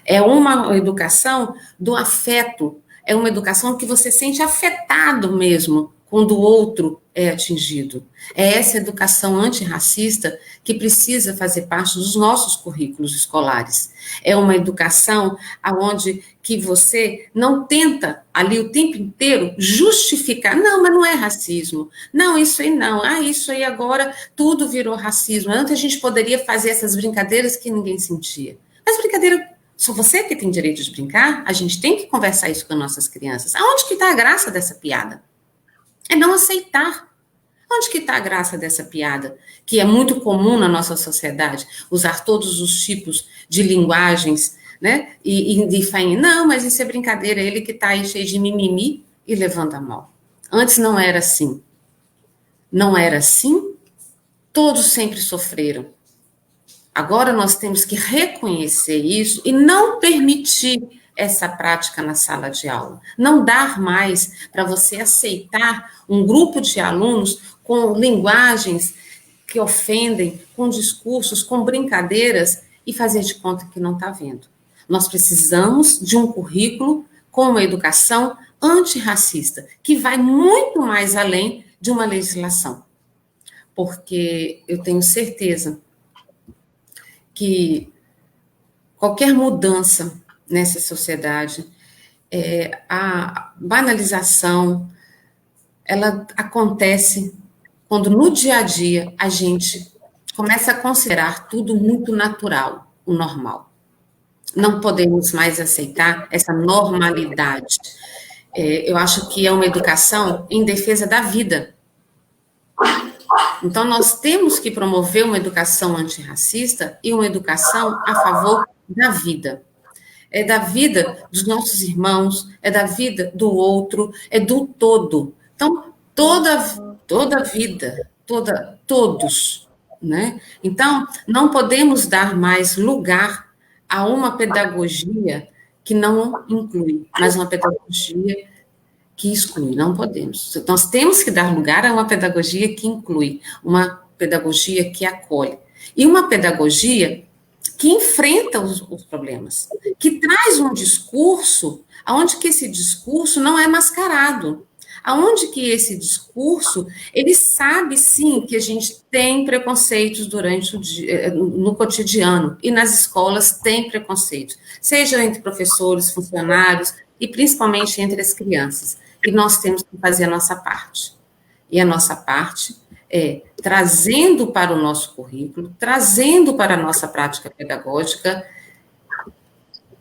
É uma educação do afeto, é uma educação que você sente afetado mesmo quando o outro é atingido. É essa educação antirracista que precisa fazer parte dos nossos currículos escolares. É uma educação onde que você não tenta ali o tempo inteiro justificar, não, mas não é racismo, não, isso aí não, isso aí agora tudo virou racismo. Antes a gente poderia fazer essas brincadeiras que ninguém sentia. Mas brincadeira, só você que tem direito de brincar, a gente tem que conversar isso com nossas crianças. Aonde que está a graça dessa piada? É não aceitar. Onde que está a graça dessa piada? Que é muito comum na nossa sociedade, usar todos os tipos de linguagens, né? E falar, não, mas isso é brincadeira, ele que está aí cheio de mimimi e levanta a mão. Antes não era assim. Não era assim, todos sempre sofreram. Agora nós temos que reconhecer isso e não permitir essa prática na sala de aula. Não dar mais para você aceitar um grupo de alunos com linguagens que ofendem, com discursos, com brincadeiras e fazer de conta que não está vendo. Nós precisamos de um currículo com uma educação antirracista, que vai muito mais além de uma legislação. Porque eu tenho certeza que qualquer mudança nessa sociedade, a banalização, ela acontece quando no dia a dia a gente começa a considerar tudo muito natural, o normal. Não podemos mais aceitar essa normalidade. Eu acho que é uma educação em defesa da vida. Então, nós temos que promover uma educação antirracista e uma educação a favor da vida. é da vida dos nossos irmãos, é da vida do outro, é do todo. Então, toda vida, todos, né? Então, não podemos dar mais lugar a uma pedagogia que não inclui, mas uma pedagogia que exclui, não podemos. Nós temos que dar lugar a uma pedagogia que inclui, uma pedagogia que acolhe, e uma pedagogia que enfrenta os problemas, que traz um discurso, aonde que esse discurso não é mascarado, aonde que esse discurso, ele sabe sim que a gente tem preconceitos durante o dia, no cotidiano, e nas escolas tem preconceitos, seja entre professores, funcionários, e principalmente entre as crianças, e nós temos que fazer a nossa parte, e a nossa parte é trazendo para o nosso currículo, trazendo para a nossa prática pedagógica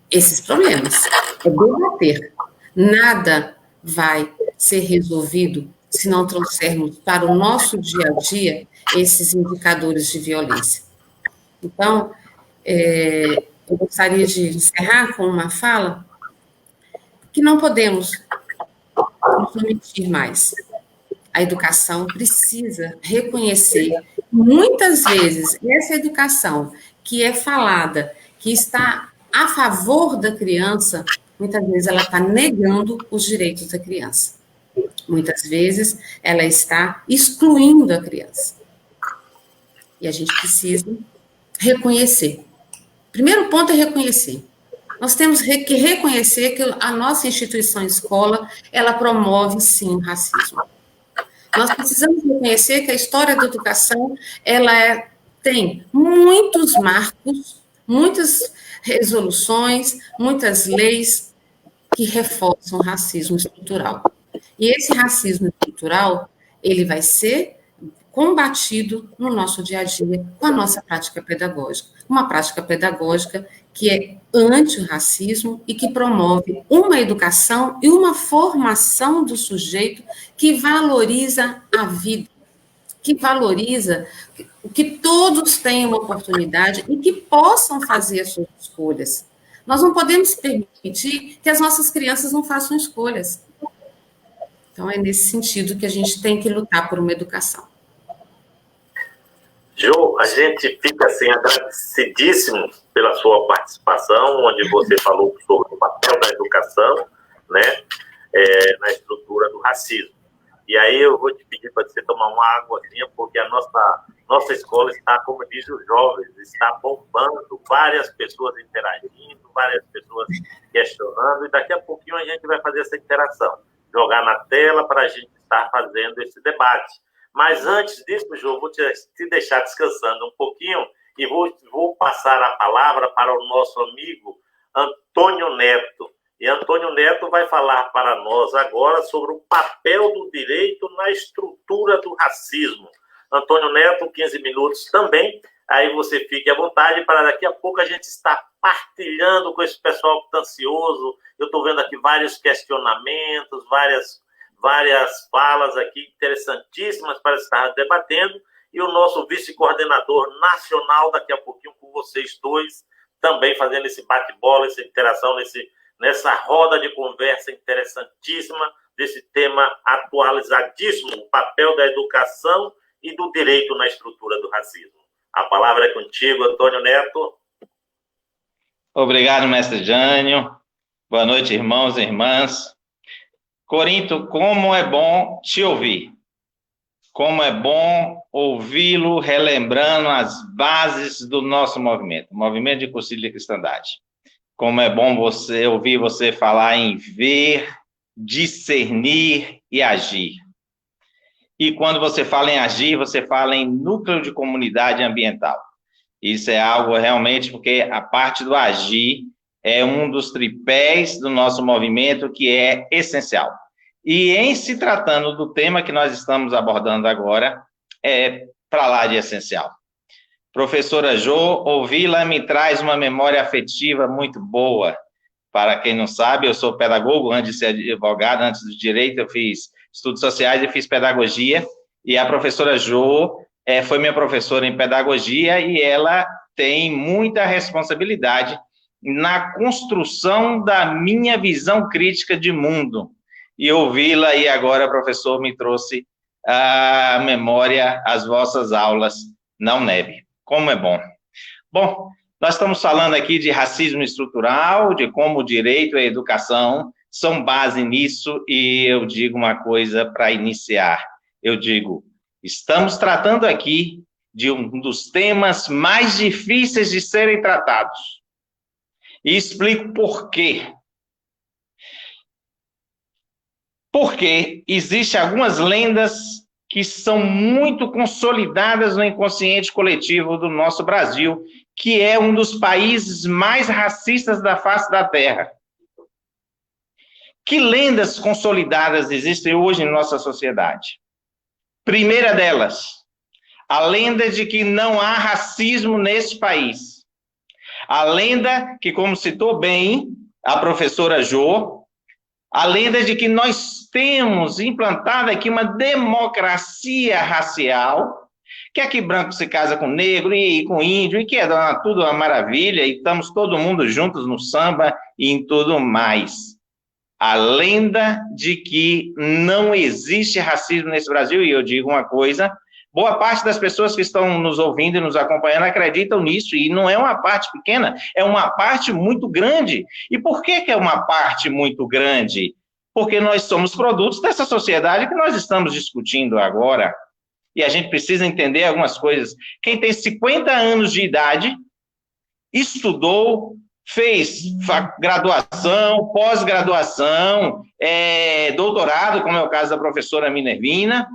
esses problemas, é debater. Nada vai ser resolvido se não trouxermos para o nosso dia a dia esses indicadores de violência. Então, eu gostaria de encerrar com uma fala que não podemos nos omitir mais. A educação precisa reconhecer, muitas vezes, essa educação que é falada, que está a favor da criança, muitas vezes ela está negando os direitos da criança. Muitas vezes ela está excluindo a criança. E a gente precisa reconhecer. Primeiro ponto é reconhecer. Nós temos que reconhecer que a nossa instituição escola, ela promove, sim, o racismo. Nós precisamos reconhecer que a história da educação, ela tem muitos marcos, muitas resoluções, muitas leis que reforçam o racismo estrutural. E esse racismo estrutural, ele vai ser combatido no nosso dia a dia com a nossa prática pedagógica. Uma prática pedagógica que é anti-racismo e que promove uma educação e uma formação do sujeito que valoriza a vida, que valoriza que todos tenham uma oportunidade e que possam fazer as suas escolhas. Nós não podemos permitir que as nossas crianças não façam escolhas. Então, é nesse sentido que a gente tem que lutar por uma educação.
Jo, a gente fica assim, agradecidíssimo pela sua participação, onde você falou sobre o papel da educação, né, na estrutura do racismo. E aí eu vou te pedir para você tomar uma águazinha, porque a nossa escola está, como diz os jovens, está bombando, várias pessoas interagindo, várias pessoas questionando, e daqui a pouquinho a gente vai fazer essa interação, jogar na tela para a gente estar fazendo esse debate. Mas antes disso, Jô, vou te deixar descansando um pouquinho e vou passar a palavra para o nosso amigo Antônio Neto. E Antônio Neto vai falar para nós agora sobre o papel do direito na estrutura do racismo. Antônio Neto, 15 minutos também. Aí você fique à vontade para daqui a pouco a gente estar partilhando com esse pessoal que está ansioso. Eu estou vendo aqui vários questionamentos, várias falas aqui interessantíssimas para estar debatendo, e o nosso vice-coordenador nacional, daqui a pouquinho com vocês dois, também fazendo esse bate-bola, essa interação, nessa roda de conversa interessantíssima, desse tema atualizadíssimo, o papel da educação e do direito na estrutura do racismo. A palavra é contigo, Antônio Neto.
Obrigado, mestre Jânio. Boa noite, irmãos e irmãs. Corinto, como é bom te ouvir. Como é bom ouvi-lo relembrando as bases do nosso movimento, o movimento de cursilho de cristandade. Como é bom ouvir você falar em ver, discernir e agir. E quando você fala em agir, você fala em núcleo de comunidade ambiental. Isso é algo realmente, porque a parte do agir é um dos tripés do nosso movimento que é essencial. E em se tratando do tema que nós estamos abordando agora, é para lá de essencial. Professora Jo, ouvi-la me traz uma memória afetiva muito boa. Para quem não sabe, eu sou pedagogo, antes de ser advogado, antes do direito, eu fiz estudos sociais e fiz pedagogia, e a professora Jo foi minha professora em pedagogia, e ela tem muita responsabilidade na construção da minha visão crítica de mundo. E ouvi-la, e agora, professor, me trouxe à memória as vossas aulas na UNEB. Como é bom. Bom, nós estamos falando aqui de racismo estrutural, de como o direito e a educação são base nisso, e eu digo uma coisa para iniciar. Eu digo, estamos tratando aqui de um dos temas mais difíceis de serem tratados. E explico por quê. Porque existem algumas lendas que são muito consolidadas no inconsciente coletivo do nosso Brasil, que é um dos países mais racistas da face da Terra. Que lendas consolidadas existem hoje em nossa sociedade? Primeira delas, a lenda de que não há racismo nesse país. A lenda que, como citou bem a professora Jo, a lenda de que nós temos implantado aqui uma democracia racial, que aqui branco se casa com negro e com índio, e que é tudo uma maravilha, e estamos todo mundo juntos no samba e em tudo mais. A lenda de que não existe racismo nesse Brasil, e eu digo uma coisa, boa parte das pessoas que estão nos ouvindo e nos acompanhando acreditam nisso, e não é uma parte pequena, é uma parte muito grande. E por que é uma parte muito grande? Porque nós somos produtos dessa sociedade que nós estamos discutindo agora, e a gente precisa entender algumas coisas. Quem tem 50 anos de idade, estudou, fez graduação, pós-graduação, doutorado, como é o caso da professora Minervina,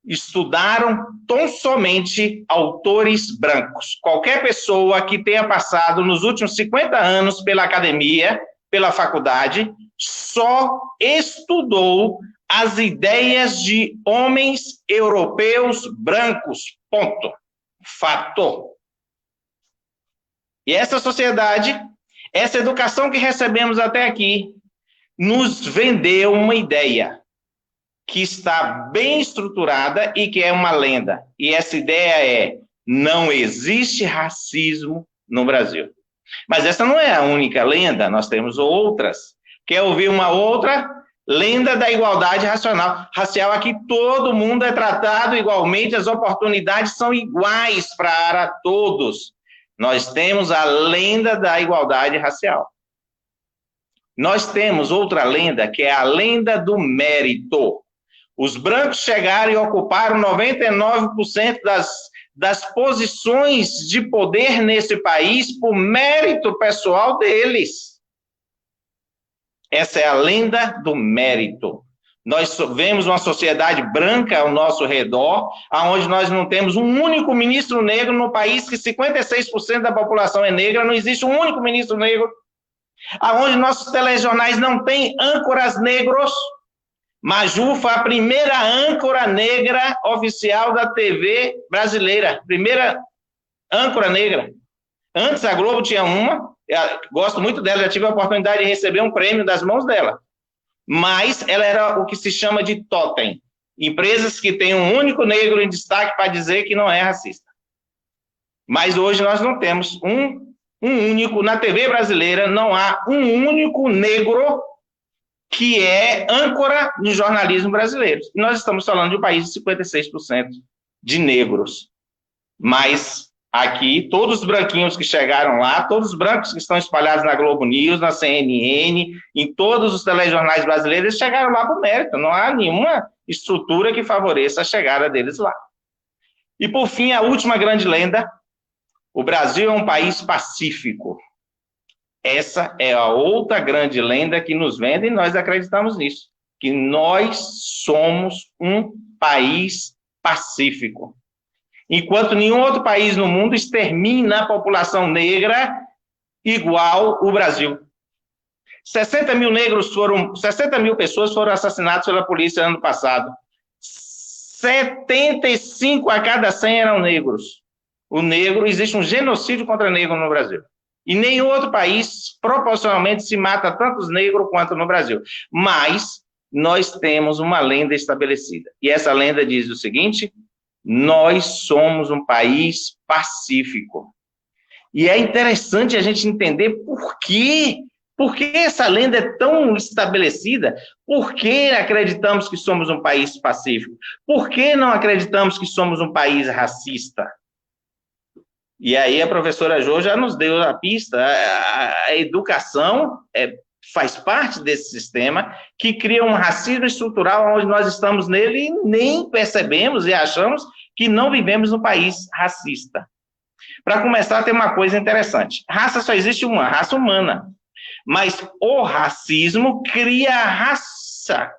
estudaram tão somente autores brancos. Qualquer pessoa que tenha passado nos últimos 50 anos pela academia, pela faculdade, só estudou as ideias de homens europeus brancos, ponto. Fato. E essa sociedade, essa educação que recebemos até aqui, nos vendeu uma ideia que está bem estruturada e que é uma lenda. E essa ideia é: não existe racismo no Brasil. Mas essa não é a única lenda, nós temos outras. Quer ouvir uma outra? Lenda da igualdade racial. Aqui todo mundo é tratado igualmente, as oportunidades são iguais para todos. Nós temos a lenda da igualdade racial. Nós temos outra lenda, que é a lenda do mérito. Os brancos chegaram e ocuparam 99% das posições de poder nesse país por mérito pessoal deles. Essa é a lenda do mérito. Nós vemos uma sociedade branca ao nosso redor, onde nós não temos um único ministro negro no país que 56% da população é negra, não existe um único ministro negro, onde nossos telejornais não têm âncoras negros. Maju foi a primeira âncora negra oficial da TV brasileira, primeira âncora negra. Antes a Globo tinha uma, gosto muito dela, já tive a oportunidade de receber um prêmio das mãos dela. Mas ela era o que se chama de totem. Empresas que têm um único negro em destaque para dizer que não é racista. Mas hoje nós não temos um único, na TV brasileira, não há um único negro que é âncora no jornalismo brasileiro. E nós estamos falando de um país de 56% de negros. Mas aqui, todos os branquinhos que chegaram lá, todos os brancos que estão espalhados na Globo News, na CNN, em todos os telejornais brasileiros, eles chegaram lá por mérito. Não há nenhuma estrutura que favoreça a chegada deles lá. E, por fim, a última grande lenda: o Brasil é um país pacífico. Essa é a outra grande lenda que nos vende e nós acreditamos nisso, que nós somos um país pacífico. Enquanto nenhum outro país no mundo extermina a população negra igual o Brasil. 60 mil pessoas foram assassinadas pela polícia ano passado. 75 a cada 100 eram negros. Existe um genocídio contra negro no Brasil. E nenhum outro país, proporcionalmente, se mata tantos negros quanto no Brasil. Mas nós temos uma lenda estabelecida. E essa lenda diz o seguinte: nós somos um país pacífico. E é interessante a gente entender por que essa lenda é tão estabelecida? Por que acreditamos que somos um país pacífico? Por que não acreditamos que somos um país racista? E aí a professora Jo já nos deu a pista. A educação faz parte desse sistema que cria um racismo estrutural onde nós estamos nele e nem percebemos e achamos que não vivemos num país racista. Para começar, tem uma coisa interessante. Raça só existe uma, raça humana. Mas o racismo cria a raça.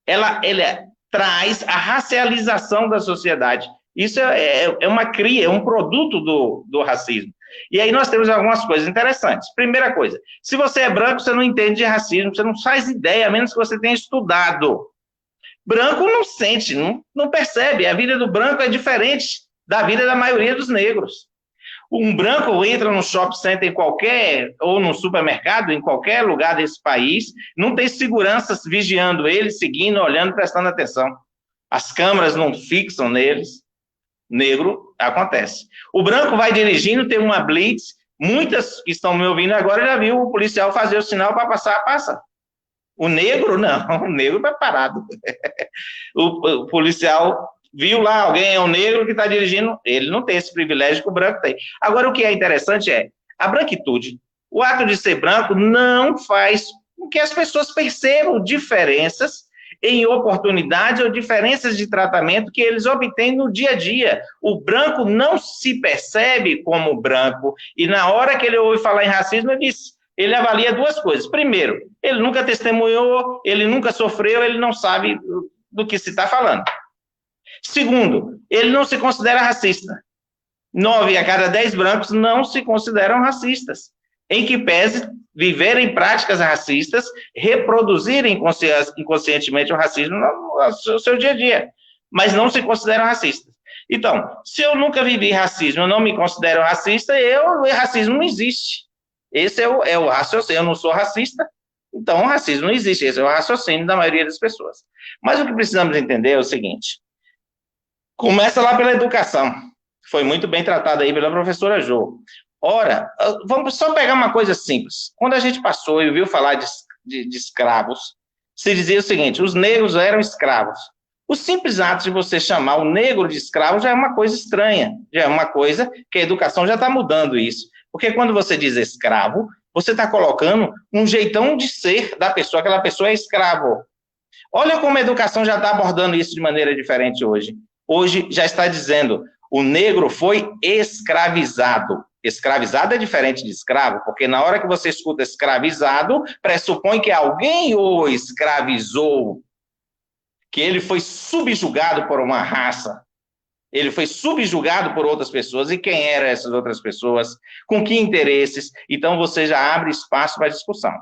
Ele traz a racialização da sociedade. Isso é uma cria, é um produto do racismo. E aí nós temos algumas coisas interessantes. Primeira coisa, se você é branco, você não entende de racismo, você não faz ideia, a menos que você tenha estudado. Branco não sente, não percebe. A vida do branco é diferente da vida da maioria dos negros. Um branco entra no shopping center ou no supermercado, em qualquer lugar desse país, não tem seguranças vigiando ele, seguindo, olhando, prestando atenção. As câmeras não fixam neles. Negro, acontece. O branco vai dirigindo, tem uma blitz, muitas que estão me ouvindo agora já viu o policial fazer o sinal para passar, passa. O negro, não, o negro está parado. O policial viu lá, alguém é um negro que está dirigindo, ele não tem esse privilégio que o branco tem. Agora, o que é interessante é, a branquitude, o ato de ser branco não faz com que as pessoas percebam diferenças em oportunidades ou diferenças de tratamento que eles obtêm no dia a dia. O branco não se percebe como branco, e na hora que ele ouve falar em racismo, ele avalia duas coisas. Primeiro, ele nunca testemunhou, ele nunca sofreu, ele não sabe do que se está falando. Segundo, ele não se considera racista. 9 a cada 10 brancos não se consideram racistas, em que pese viverem práticas racistas, reproduzirem inconscientemente o racismo no seu dia a dia, mas não se consideram racistas. Então, se eu nunca vivi racismo, eu não me considero racista, racismo não existe. Esse é o raciocínio. Eu não sou racista, então o racismo não existe. Esse é o raciocínio da maioria das pessoas. Mas o que precisamos entender é o seguinte: começa lá pela educação. Foi muito bem tratado aí pela professora Jo. Ora, vamos só pegar uma coisa simples. Quando a gente passou e ouviu falar de escravos, se dizia o seguinte: os negros eram escravos. O simples ato de você chamar o negro de escravo já é uma coisa estranha, já é uma coisa que a educação já está mudando isso. Porque quando você diz escravo, você está colocando um jeitão de ser da pessoa, aquela pessoa é escravo. Olha como a educação já está abordando isso de maneira diferente hoje. Hoje já está dizendo, o negro foi escravizado. Escravizado é diferente de escravo, porque na hora que você escuta escravizado, pressupõe que alguém o escravizou, que ele foi subjugado por uma raça, ele foi subjugado por outras pessoas, e quem eram essas outras pessoas, com que interesses, então você já abre espaço para discussão.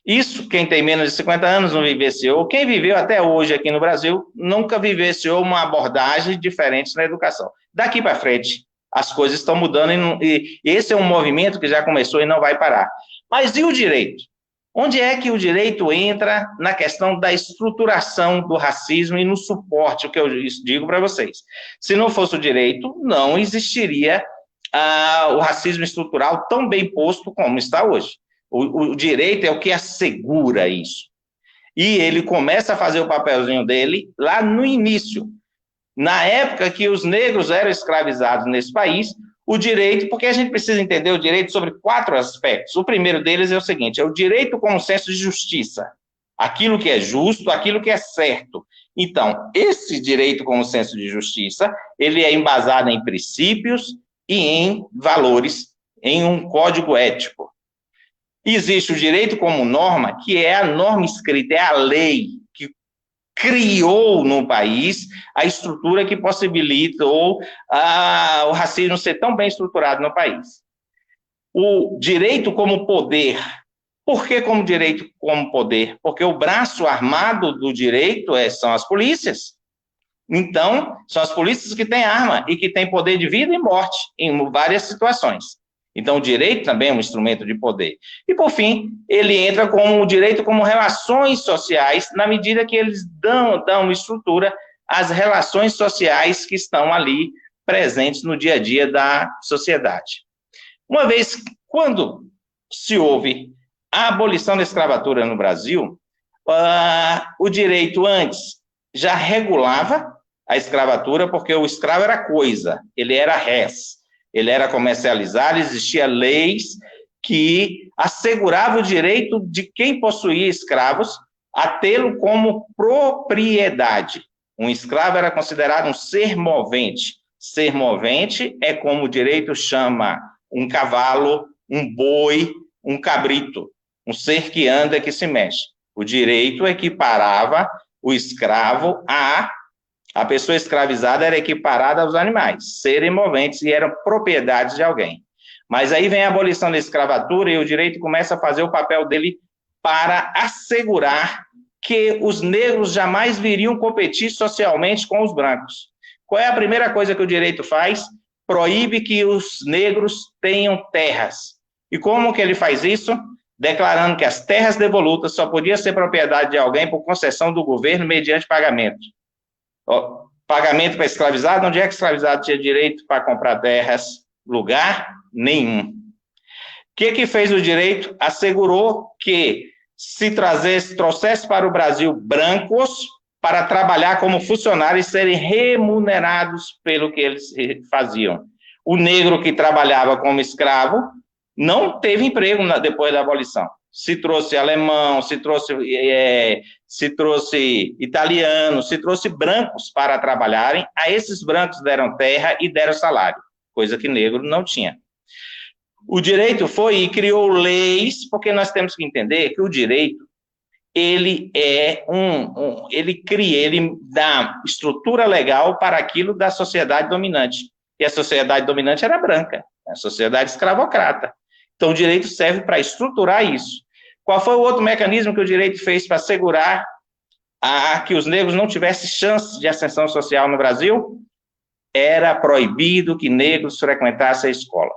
Isso, quem tem menos de 50 anos não vivenciou, quem viveu até hoje aqui no Brasil, nunca vivenciou uma abordagem diferente na educação. Daqui para frente, as coisas estão mudando, e esse é um movimento que já começou e não vai parar. Mas e o direito? Onde é que o direito entra na questão da estruturação do racismo e no suporte, o que eu digo para vocês? Se não fosse o direito, não existiria o racismo estrutural tão bem posto como está hoje. O direito é o que assegura isso. E ele começa a fazer o papelzinho dele lá no início. Na época que os negros eram escravizados nesse país, o direito, porque a gente precisa entender o direito sobre 4 aspectos. O primeiro deles é o seguinte: é o direito como senso de justiça. Aquilo que é justo, aquilo que é certo. Então, esse direito como senso de justiça, ele é embasado em princípios e em valores, em um código ético. Existe o direito como norma, que é a norma escrita, é a lei que criou no país a estrutura que possibilitou o racismo ser tão bem estruturado no país. O direito como poder. Por que como direito como poder? Porque o braço armado do direito são as polícias. Então, são as polícias que têm arma e que têm poder de vida e morte em várias situações. Então, o direito também é um instrumento de poder. E, por fim, ele entra como o direito como relações sociais, na medida que eles dão estrutura às relações sociais que estão ali presentes no dia a dia da sociedade. Uma vez, quando se houve a abolição da escravatura no Brasil, o direito antes já regulava a escravatura, porque o escravo era coisa, ele era res, ele era comercializado, existiam leis que asseguravam o direito de quem possuía escravos a tê-lo como propriedade. Um escravo era considerado um ser movente. Ser movente é como o direito chama um cavalo, um boi, um cabrito, um ser que anda, que se mexe. O direito equiparava o escravo a pessoa escravizada era equiparada aos animais, serem moventes e eram propriedades de alguém. Mas aí vem a abolição da escravatura e o direito começa a fazer o papel dele para assegurar que os negros jamais viriam competir socialmente com os brancos. Qual é a primeira coisa que o direito faz? Proíbe que os negros tenham terras. E como que ele faz isso? Declarando que as terras devolutas só podiam ser propriedade de alguém por concessão do governo mediante pagamento. Pagamento para escravizado, onde é que escravizado tinha direito para comprar terras? Lugar nenhum. O que fez o direito? Assegurou que se trouxesse para o Brasil brancos para trabalhar como funcionários e serem remunerados pelo que eles faziam. O negro que trabalhava como escravo não teve emprego depois da abolição. Se trouxe alemão, se trouxe italiano, se trouxe brancos para trabalharem, a esses brancos deram terra e deram salário, coisa que negro não tinha. O direito foi e criou leis, porque nós temos que entender que o direito, ele ele dá estrutura legal para aquilo da sociedade dominante. E a sociedade dominante era branca, a sociedade escravocrata. Então, o direito serve para estruturar isso. Qual foi o outro mecanismo que o direito fez para assegurar que os negros não tivessem chance de ascensão social no Brasil? Era proibido que negros frequentassem a escola.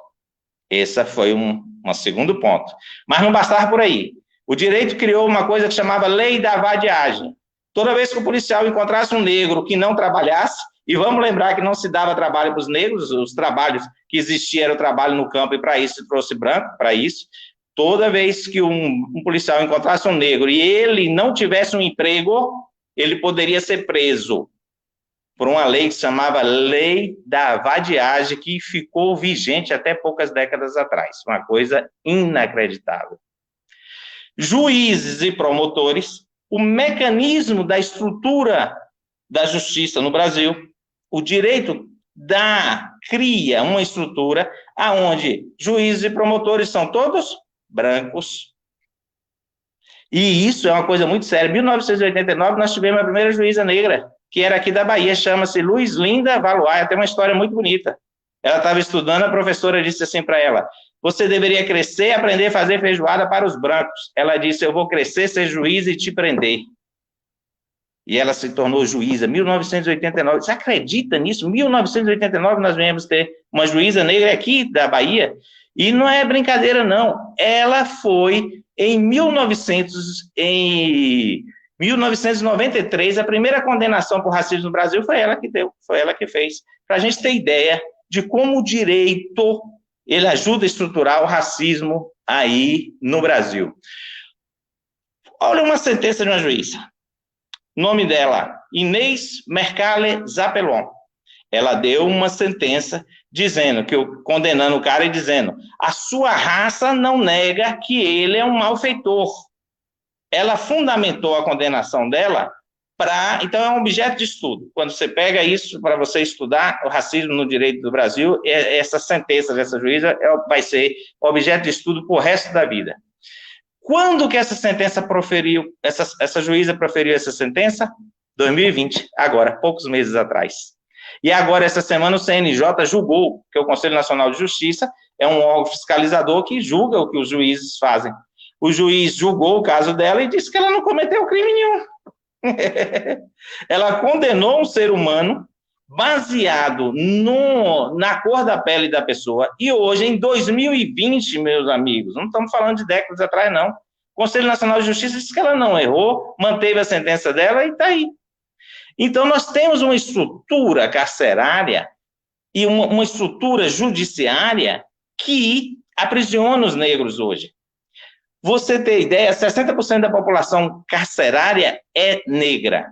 Esse foi um segundo ponto. Mas não bastava por aí. O direito criou uma coisa que chamava Lei da Vadiagem. Toda vez que o policial encontrasse um negro que não trabalhasse, e vamos lembrar que não se dava trabalho para os negros, os trabalhos que existiam era o trabalho no campo, e para isso se trouxe branco, para isso. Toda vez que um policial encontrasse um negro e ele não tivesse um emprego, ele poderia ser preso por uma lei que se chamava Lei da Vadiagem, que ficou vigente até poucas décadas atrás. Uma coisa inacreditável. Juízes e promotores, o mecanismo da estrutura da justiça no Brasil, o direito cria uma estrutura onde juízes e promotores são todos brancos. E isso é uma coisa muito séria. Em 1989, nós tivemos a primeira juíza negra, que era aqui da Bahia, chama-se Luiz Linda Valois, tem uma história muito bonita. Ela estava estudando, a professora disse assim para ela: você deveria crescer e aprender a fazer feijoada para os brancos. Ela disse: eu vou crescer, ser juiz e te prender. E ela se tornou juíza, 1989. Você acredita nisso? 1989 nós viemos ter uma juíza negra aqui da Bahia. E não é brincadeira, não. Ela foi em 1993, a primeira condenação por racismo no Brasil foi ela que deu, foi ela que fez. Para a gente ter ideia de como o direito ele ajuda a estruturar o racismo aí no Brasil. Olha uma sentença de uma juíza. Nome dela, Inês Mercale Zapelon. Ela deu uma sentença dizendo, condenando o cara e dizendo: a sua raça não nega que ele é um malfeitor. Ela fundamentou a condenação dela então é um objeto de estudo. Quando você pega isso para você estudar o racismo no direito do Brasil, essa sentença dessa juíza vai ser objeto de estudo por resto da vida. Quando que essa sentença essa juíza proferiu essa sentença? 2020, agora, poucos meses atrás. E agora, essa semana, o CNJ julgou, que é o Conselho Nacional de Justiça, é um órgão fiscalizador que julga o que os juízes fazem. O juiz julgou o caso dela e disse que ela não cometeu crime nenhum. Ela condenou um ser humano baseado na cor da pele da pessoa. E hoje, em 2020, meus amigos, não estamos falando de décadas atrás, não. O Conselho Nacional de Justiça disse que ela não errou, manteve a sentença dela e está aí. Então, nós temos uma estrutura carcerária e uma estrutura judiciária que aprisiona os negros hoje. Você ter ideia, 60% da população carcerária é negra.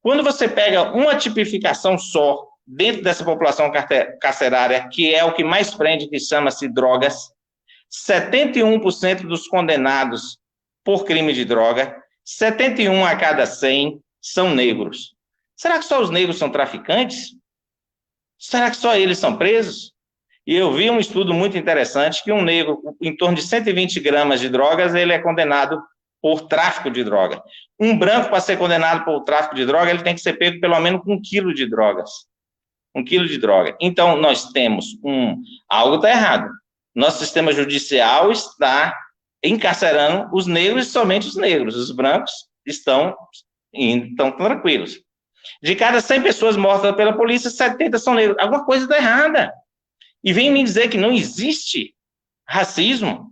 Quando você pega uma tipificação só, dentro dessa população carcerária, que é o que mais prende, que chama-se drogas, 71% dos condenados por crime de droga, 71 a cada 100 são negros. Será que só os negros são traficantes? Será que só eles são presos? E eu vi um estudo muito interessante que um negro, em torno de 120 gramas de drogas, ele é condenado por tráfico de droga. Um branco, para ser condenado por tráfico de droga, ele tem que ser pego pelo menos com 1 quilo de drogas. 1 quilo de droga. Então, nós temos algo está errado. Nosso sistema judicial está encarcerando os negros e somente os negros. Os brancos estão tranquilos. De cada 100 pessoas mortas pela polícia, 70 são negros. Alguma coisa está errada. E vem me dizer que não existe racismo.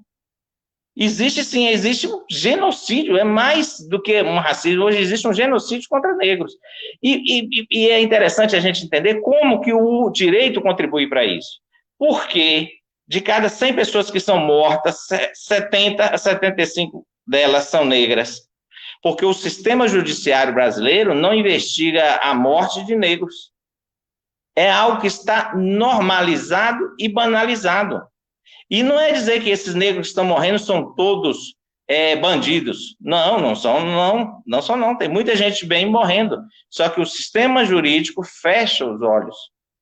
Existe sim, existe um genocídio, é mais do que um racismo, hoje existe um genocídio contra negros. E é interessante a gente entender como que o direito contribui para isso. Porque de cada 100 pessoas que são mortas, 70 a 75 delas são negras. Porque o sistema judiciário brasileiro não investiga a morte de negros. É algo que está normalizado e banalizado. E não é dizer que esses negros que estão morrendo são todos bandidos. Não são. Tem muita gente bem morrendo. Só que o sistema jurídico fecha os olhos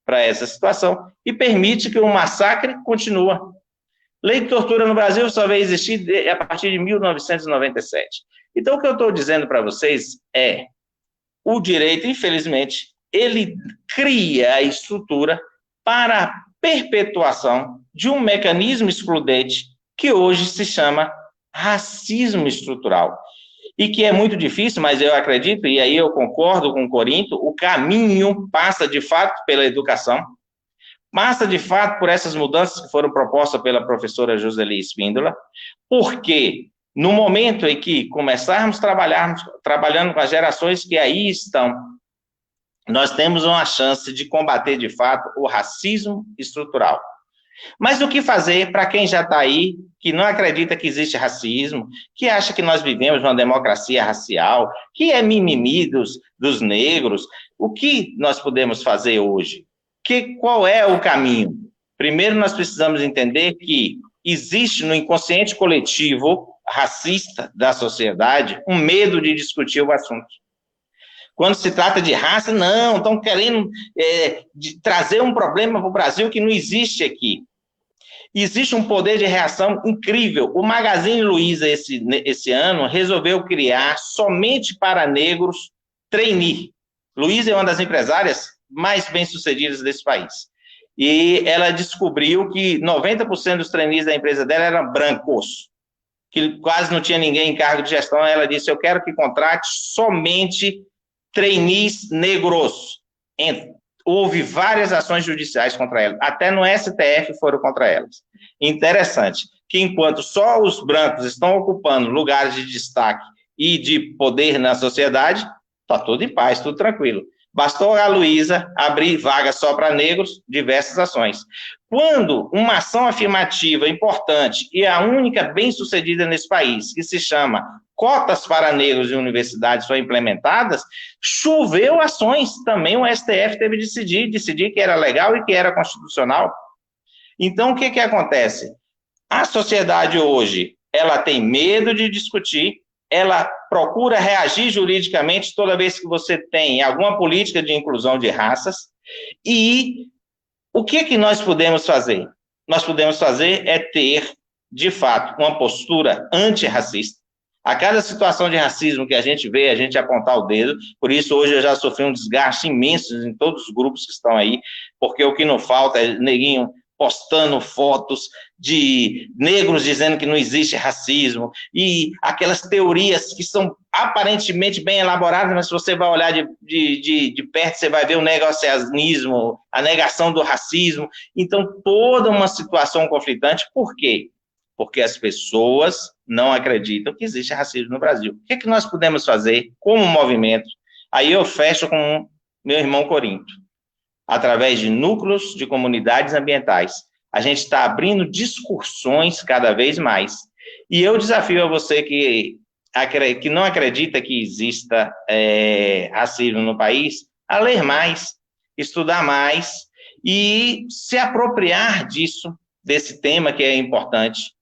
para essa situação e permite que o massacre continue. Lei de tortura no Brasil só veio existir a partir de 1997. Então, o que eu estou dizendo para vocês é, o direito, infelizmente, ele cria a estrutura para a perpetuação de um mecanismo excludente que hoje se chama racismo estrutural. E que é muito difícil, mas eu acredito, e aí eu concordo com o Corinto, o caminho passa de fato pela educação, passa de fato por essas mudanças que foram propostas pela professora Joseli Espíndola, porque no momento em que começarmos trabalhando com as gerações que aí estão, nós temos uma chance de combater de fato o racismo estrutural. Mas o que fazer para quem já está aí, que não acredita que existe racismo, que acha que nós vivemos uma democracia racial, que é mimimi dos negros? O que nós podemos fazer hoje? Qual é o caminho? Primeiro, nós precisamos entender que existe no inconsciente coletivo racista da sociedade um medo de discutir o assunto. Quando se trata de raça, não, estão querendo trazer um problema para o Brasil que não existe aqui. Existe um poder de reação incrível. O Magazine Luiza, esse ano, resolveu criar somente para negros trainee. Luiza é uma das empresárias mais bem-sucedidas desse país. E ela descobriu que 90% dos trainees da empresa dela eram brancos, que quase não tinha ninguém em cargo de gestão. Ela disse, eu quero que contrate somente trainees negros. Houve várias ações judiciais contra elas, até no STF foram contra elas. Interessante, que enquanto só os brancos estão ocupando lugares de destaque e de poder na sociedade, está tudo em paz, tudo tranquilo. Bastou a Luiza abrir vaga só para negros, diversas ações. Quando uma ação afirmativa importante e a única bem-sucedida nesse país, que se chama cotas para negros em universidades, foram implementadas, choveu ações. Também o STF teve de decidir que era legal e que era constitucional. Então, o que acontece? A sociedade hoje, ela tem medo de discutir, ela procura reagir juridicamente toda vez que você tem alguma política de inclusão de raças. E o que nós podemos fazer? Nós podemos fazer é ter, de fato, uma postura antirracista. A cada situação de racismo que a gente vê, a gente apontar o dedo. Por isso, hoje eu já sofri um desgaste imenso em todos os grupos que estão aí, porque o que não falta é neguinho postando fotos de negros dizendo que não existe racismo, e aquelas teorias que são aparentemente bem elaboradas, mas se você vai olhar de perto, você vai ver o negacionismo, a negação do racismo. Então, toda uma situação conflitante. Por quê? Porque as pessoas não acreditam que existe racismo no Brasil. O que nós podemos fazer como movimento? Aí eu fecho com meu irmão Corinto. Através de núcleos de comunidades ambientais, A gente está abrindo discussões cada vez mais. E eu desafio a você que não acredita que exista racismo no país, a ler mais, estudar mais e se apropriar desse tema que é importante,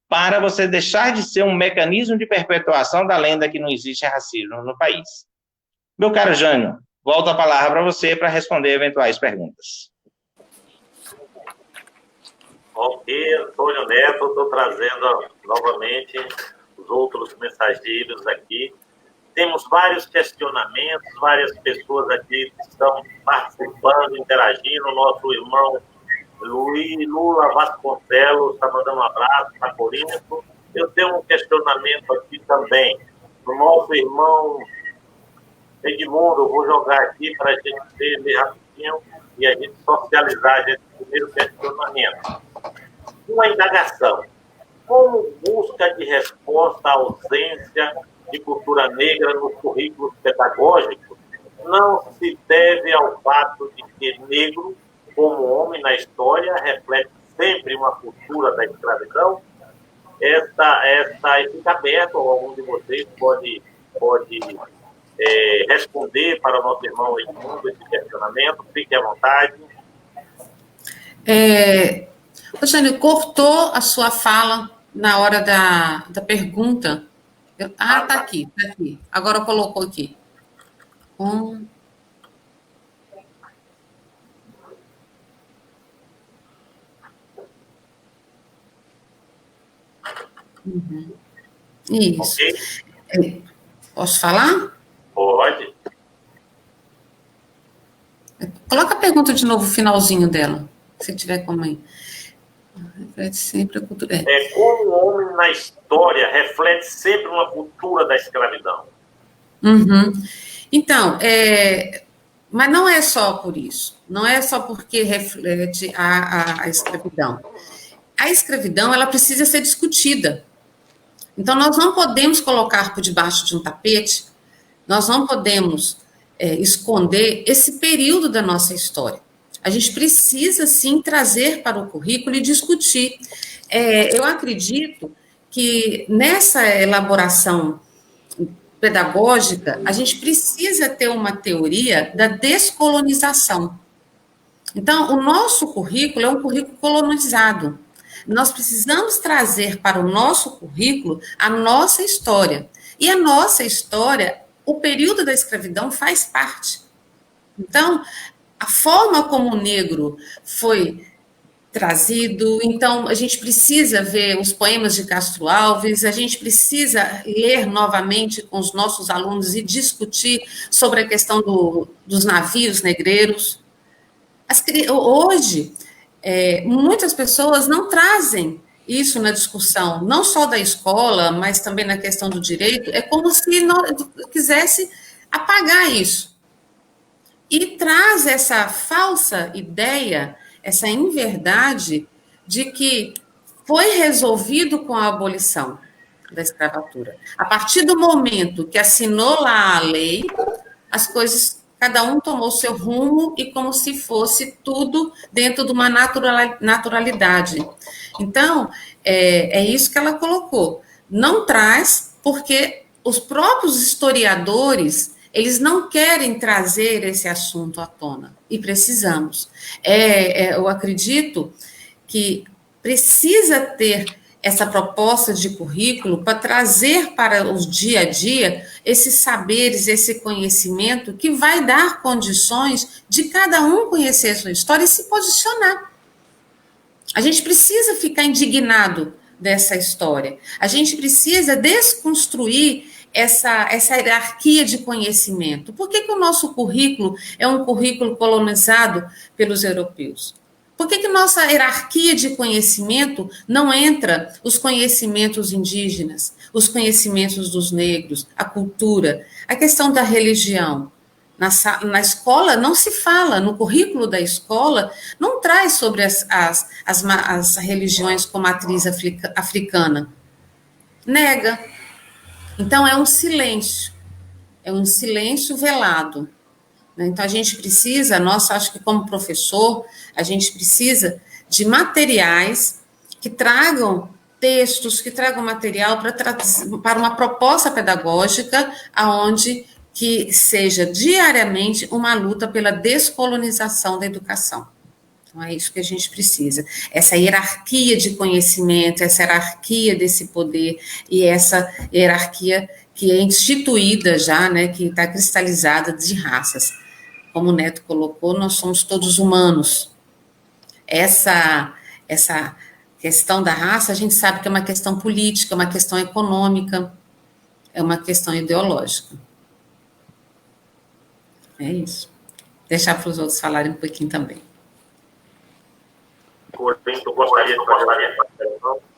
para você deixar de ser um mecanismo de perpetuação da lenda que não existe racismo no país. Meu caro Jânio, volto a palavra para você para responder eventuais perguntas.
Ok, Antônio Neto, estou trazendo novamente os outros mensageiros aqui. Temos vários questionamentos, várias pessoas aqui que estão participando, interagindo. Nosso irmão Luiz Lula Vasconcelos está mandando um abraço para Corinto. Eu tenho um questionamento aqui também do nosso irmão Edmundo. Eu vou jogar aqui para a gente ver rapidinho e a gente socializar esse primeiro questionamento. Uma indagação: como busca de resposta à ausência de cultura negra nos currículos pedagógicos não se deve ao fato de que negro, como homem na história, reflete sempre uma cultura da escravidão? Essa fica aberto, algum de vocês pode responder para o nosso irmão Edmundo esse questionamento. Fique à vontade.
Jânio, cortou a sua fala na hora da pergunta. Tá aqui. Agora colocou aqui. Uhum. Isso. Okay. Posso falar?
Pode.
Coloca a pergunta de novo, o finalzinho dela, se tiver como aí. Reflete sempre a cultura.
Como o homem na história reflete sempre uma cultura da escravidão.
Uhum. Então, mas não é só por isso. Não é só porque reflete a escravidão. A escravidão, ela precisa ser discutida. Então, nós não podemos colocar por debaixo de um tapete, nós não podemos esconder esse período da nossa história. A gente precisa, sim, trazer para o currículo e discutir. Eu acredito que nessa elaboração pedagógica, a gente precisa ter uma teoria da descolonização. Então, o nosso currículo é um currículo colonizado. Nós precisamos trazer para o nosso currículo a nossa história. E a nossa história, o período da escravidão faz parte. Então, a forma como o negro foi trazido, então a gente precisa ver os poemas de Castro Alves, a gente precisa ler novamente com os nossos alunos e discutir sobre a questão dos navios negreiros. Hoje, muitas pessoas não trazem isso na discussão, não só da escola, mas também na questão do direito. É como se não quisesse apagar isso. E traz essa falsa ideia, essa inverdade de que foi resolvido com a abolição da escravatura. A partir do momento que assinou lá a lei, as coisas, cada um tomou seu rumo e como se fosse tudo dentro de uma naturalidade. Então, é isso que ela colocou. Não traz, porque os próprios historiadores, eles não querem trazer esse assunto à tona, e precisamos. Eu acredito que precisa ter essa proposta de currículo para trazer para o dia a dia esses saberes, esse conhecimento que vai dar condições de cada um conhecer a sua história e se posicionar. A gente precisa ficar indignado dessa história. A gente precisa desconstruir essa hierarquia de conhecimento. Por que o nosso currículo é um currículo colonizado pelos europeus? Por que nossa hierarquia de conhecimento não entra os conhecimentos indígenas, os conhecimentos dos negros, a cultura, a questão da religião? Na escola não se fala, no currículo da escola não traz sobre as religiões com matriz africana. Nega. Então, é um silêncio velado. Então, a gente precisa, acho que como professor, a gente precisa de materiais que tragam textos, que tragam material para uma proposta pedagógica aonde que seja diariamente uma luta pela descolonização da educação. Então, é isso que a gente precisa. Essa hierarquia de conhecimento, essa hierarquia desse poder e essa hierarquia que é instituída já, né, que está cristalizada de raças. Como o Neto colocou, nós somos todos humanos. Essa questão da raça, a gente sabe que é uma questão política, uma questão econômica, é uma questão ideológica. É isso. Deixar para os outros falarem um pouquinho também.
Corinto, gostaria de falar?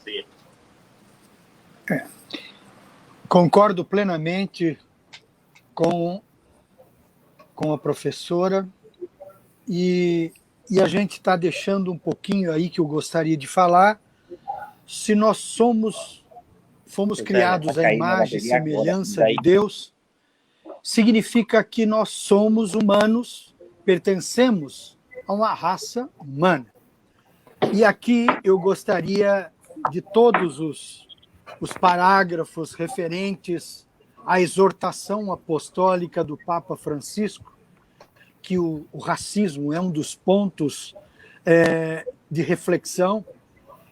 Sim.
Concordo plenamente com a professora e a gente está deixando um pouquinho aí que eu gostaria de falar. Se nós fomos criados à imagem e semelhança de Deus, significa que nós somos humanos, pertencemos a uma raça humana. E aqui eu gostaria de todos os parágrafos referentes à exortação apostólica do Papa Francisco, que o racismo é um dos pontos de reflexão.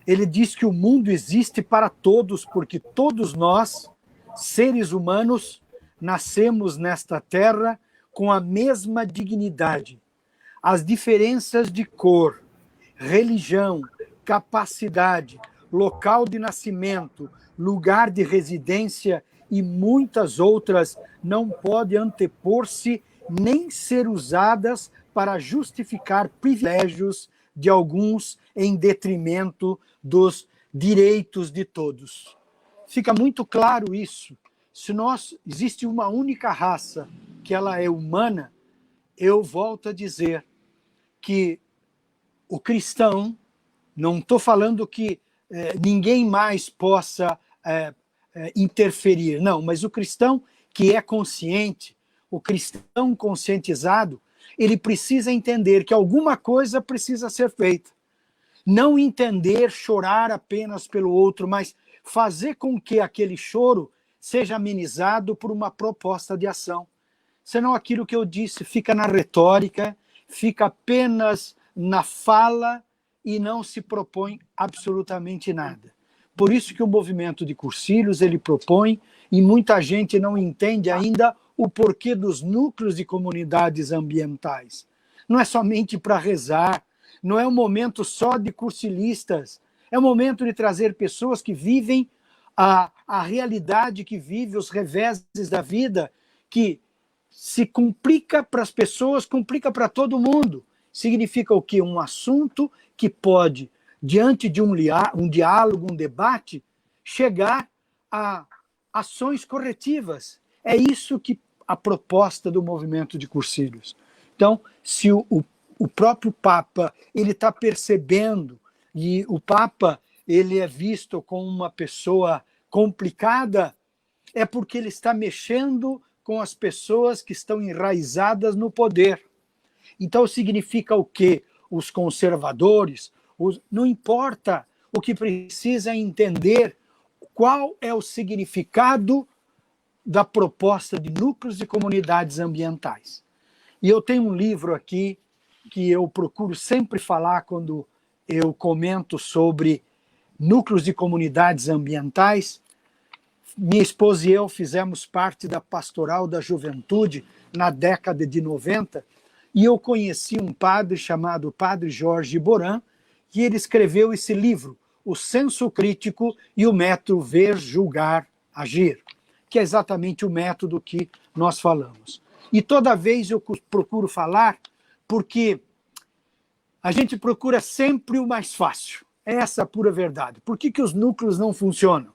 Ele diz que o mundo existe para todos, porque todos nós, seres humanos, nascemos nesta terra com a mesma dignidade. As diferenças de cor, religião, capacidade, local de nascimento, lugar de residência e muitas outras não podem antepor-se nem ser usadas para justificar privilégios de alguns em detrimento dos direitos de todos. Fica muito claro isso. Se existe uma única raça, que ela é humana, eu volto a dizer que o cristão, não estou falando que ninguém mais possa interferir, não, mas o cristão que é consciente, o cristão conscientizado, ele precisa entender que alguma coisa precisa ser feita. Não entender, chorar apenas pelo outro, mas fazer com que aquele choro seja amenizado por uma proposta de ação. Senão aquilo que eu disse fica na retórica, fica apenas na fala e não se propõe absolutamente nada. Por isso que o movimento de Cursilhos, ele propõe, e muita gente não entende ainda o porquê dos núcleos de comunidades ambientais. Não é somente para rezar, não é um momento só de cursilistas, é um momento de trazer pessoas que vivem a realidade que vive, os reveses da vida, que se complica para as pessoas, complica para todo mundo. Significa o quê? Um assunto que pode, diante de um diálogo, um debate, chegar a ações corretivas. É isso que a proposta do movimento de Cursilhos. Então, se o próprio Papa ele está percebendo, e o Papa ele é visto como uma pessoa complicada, é porque ele está mexendo com as pessoas que estão enraizadas no poder. Então significa o quê? Os conservadores, não importa, o que precisa é entender qual é o significado da proposta de núcleos de comunidades ambientais. E eu tenho um livro aqui que eu procuro sempre falar quando eu comento sobre núcleos de comunidades ambientais. Minha esposa e eu fizemos parte da Pastoral da Juventude na década de 90, e eu conheci um padre chamado Padre Jorge Boran, que ele escreveu esse livro, O Senso Crítico e o Método Ver, Julgar, Agir, que é exatamente o método que nós falamos. E toda vez eu procuro falar, porque a gente procura sempre o mais fácil. É essa a pura verdade. Por que os núcleos não funcionam?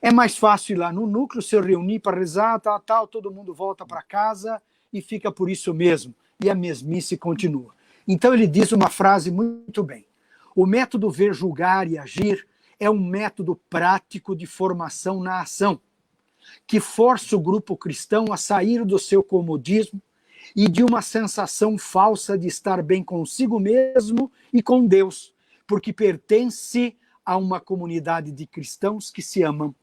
É mais fácil ir lá no núcleo, se reunir para rezar, tal, todo mundo volta para casa e fica por isso mesmo. E a mesmice continua. Então ele diz uma frase muito bem. O método Ver, Julgar e Agir é um método prático de formação na ação, que força o grupo cristão a sair do seu comodismo e de uma sensação falsa de estar bem consigo mesmo e com Deus, porque pertence a uma comunidade de cristãos que se amam,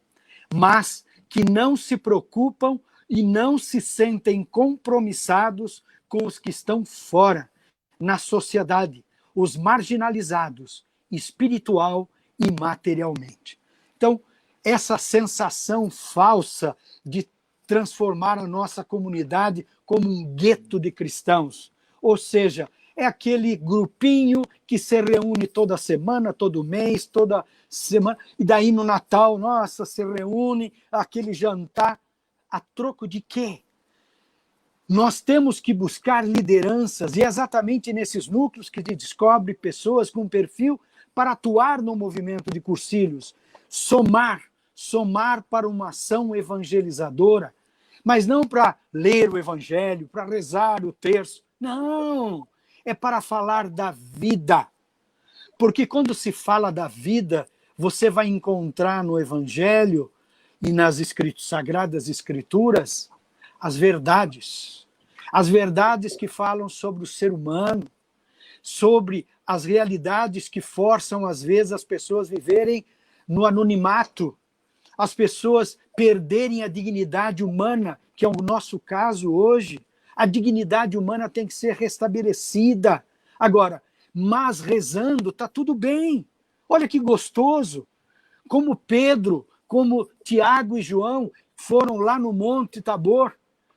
mas que não se preocupam e não se sentem compromissados com os que estão fora, na sociedade, os marginalizados, espiritual e materialmente. Então, essa sensação falsa de transformar a nossa comunidade como um gueto de cristãos, ou seja, é aquele grupinho que se reúne toda semana, todo mês, toda semana, e daí no Natal, nossa, se reúne, aquele jantar, a troco de quê? Nós temos que buscar lideranças, e é exatamente nesses núcleos que se descobre pessoas com perfil para atuar no movimento de cursilhos, somar para uma ação evangelizadora, mas não para ler o evangelho, para rezar o terço, não, é para falar da vida, porque quando se fala da vida, você vai encontrar no evangelho e nas sagradas escrituras as verdades que falam sobre o ser humano, sobre as realidades que forçam, às vezes, as pessoas viverem no anonimato, as pessoas perderem a dignidade humana, que é o nosso caso hoje. A dignidade humana tem que ser restabelecida. Agora, mas rezando, está tudo bem. Olha que gostoso. Como Pedro, como Tiago e João foram lá no Monte Tabor.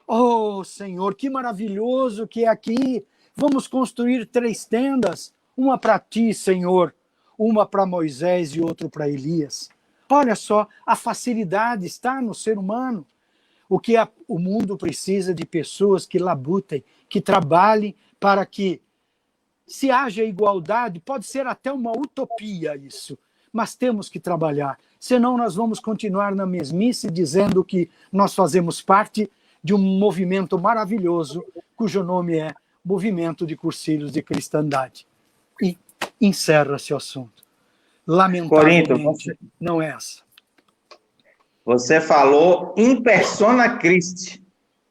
Oh, Senhor, que maravilhoso que é aqui. Vamos construir 3 tendas. Uma para ti, Senhor. Uma para Moisés e outra para Elias. Olha só, a facilidade está no ser humano. O que o mundo precisa de pessoas que labutem, que trabalhem para que, se haja igualdade, pode ser até uma utopia isso, mas temos que trabalhar. Senão nós vamos continuar na mesmice dizendo que nós fazemos parte de um movimento maravilhoso, cujo nome é Movimento de Cursilhos de Cristandade. E encerra-se o assunto. Lamentavelmente, não é essa.
Você falou in persona Christi,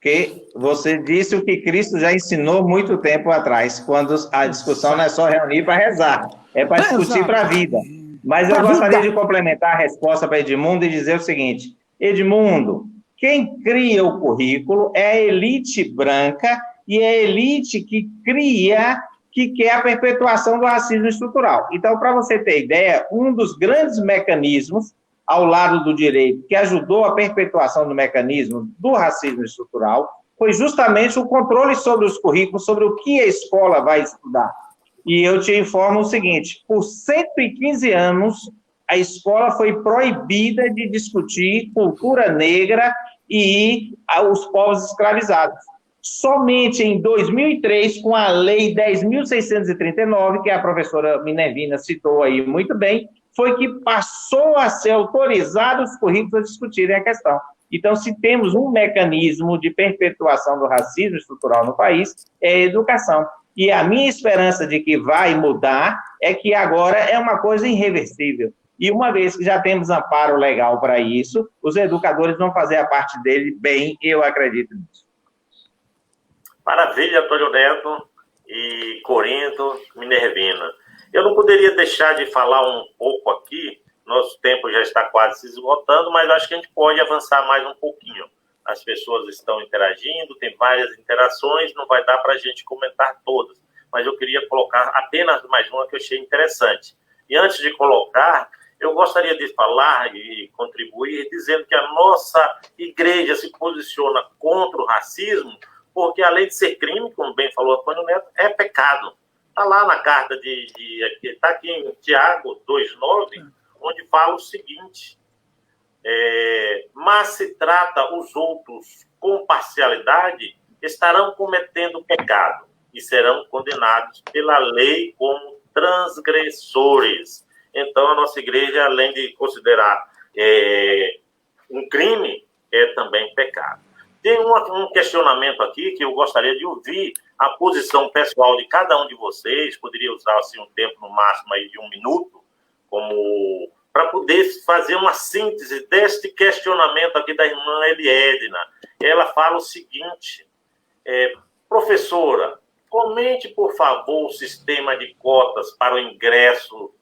que você disse o que Cristo já ensinou muito tempo atrás, quando a discussão não é só reunir para rezar, é para discutir para a vida. Mas eu gostaria de complementar a resposta para Edmundo e dizer o seguinte: Edmundo, quem cria o currículo é a elite branca e é a elite que quer a perpetuação do racismo estrutural. Então, para você ter ideia, um dos grandes mecanismos ao lado do direito, que ajudou a perpetuação do mecanismo do racismo estrutural, foi justamente o controle sobre os currículos, sobre o que a escola vai estudar. E eu te informo o seguinte: por 115 anos, a escola foi proibida de discutir cultura negra e os povos escravizados. Somente em 2003, com a Lei 10.639, que a professora Minervina citou aí muito bem, foi que passou a ser autorizado os currículos a discutirem a questão. Então, se temos um mecanismo de perpetuação do racismo estrutural no país, é a educação. E a minha esperança de que vai mudar é que agora é uma coisa irreversível. E uma vez que já temos amparo legal para isso, os educadores vão fazer a parte dele bem, eu acredito nisso.
Maravilha, Antônio Neto e Corinto, Minervina. Eu não poderia deixar de falar um pouco aqui, nosso tempo já está quase se esgotando, mas acho que a gente pode avançar mais um pouquinho. As pessoas estão interagindo, tem várias interações, não vai dar para a gente comentar todas, mas eu queria colocar apenas mais uma que eu achei interessante. E antes de colocar, eu gostaria de falar e contribuir dizendo que a nossa igreja se posiciona contra o racismo, porque além de ser crime, como bem falou Antônio Neto, é pecado. Está lá na carta está aqui em Tiago 2,9, onde fala o seguinte: mas se trata os outros com parcialidade, estarão cometendo pecado e serão condenados pela lei como transgressores. Então, a nossa igreja, além de considerar um crime, é também pecado. Tem um questionamento aqui que eu gostaria de ouvir a posição pessoal de cada um de vocês. Poderia usar assim, um tempo no máximo aí de 1 minuto, para poder fazer uma síntese deste questionamento aqui da irmã Eliedna. Ela fala o seguinte: professora, comente, por favor, o sistema de cotas para o ingresso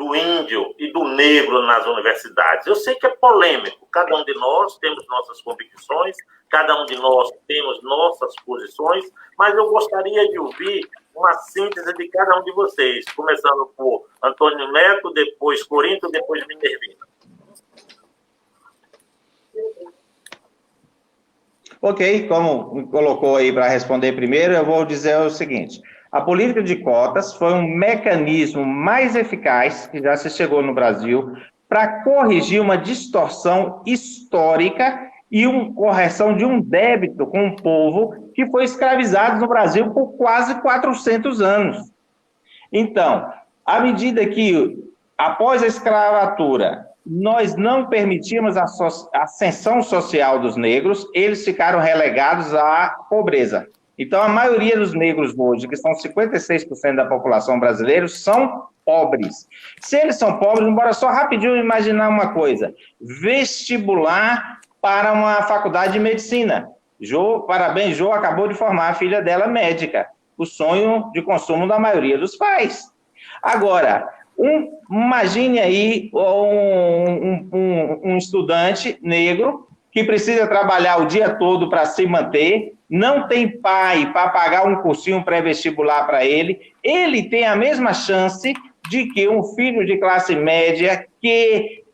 do índio e do negro nas universidades. Eu sei que é polêmico, cada um de nós temos nossas convicções, cada um de nós temos nossas posições, mas eu gostaria de ouvir uma síntese de cada um de vocês, começando por Antônio Neto, depois Corinto, depois Minervina.
Ok, como me colocou aí para responder primeiro, eu vou dizer o seguinte: a política de cotas foi um mecanismo mais eficaz que já se chegou no Brasil para corrigir uma distorção histórica e uma correção de um débito com o povo que foi escravizado no Brasil por quase 400 anos. Então, à medida que, após a escravatura, nós não permitimos a ascensão social dos negros, eles ficaram relegados à pobreza. Então, a maioria dos negros hoje, que são 56% da população brasileira, são pobres. Se eles são pobres, bora só rapidinho imaginar uma coisa: vestibular para uma faculdade de medicina. Parabéns, Jo acabou de formar a filha dela médica, o sonho de consumo da maioria dos pais. Agora, imagine aí um estudante negro que precisa trabalhar o dia todo para se manter, não tem pai para pagar um cursinho pré-vestibular para ele, ele tem a mesma chance de que um filho de classe média que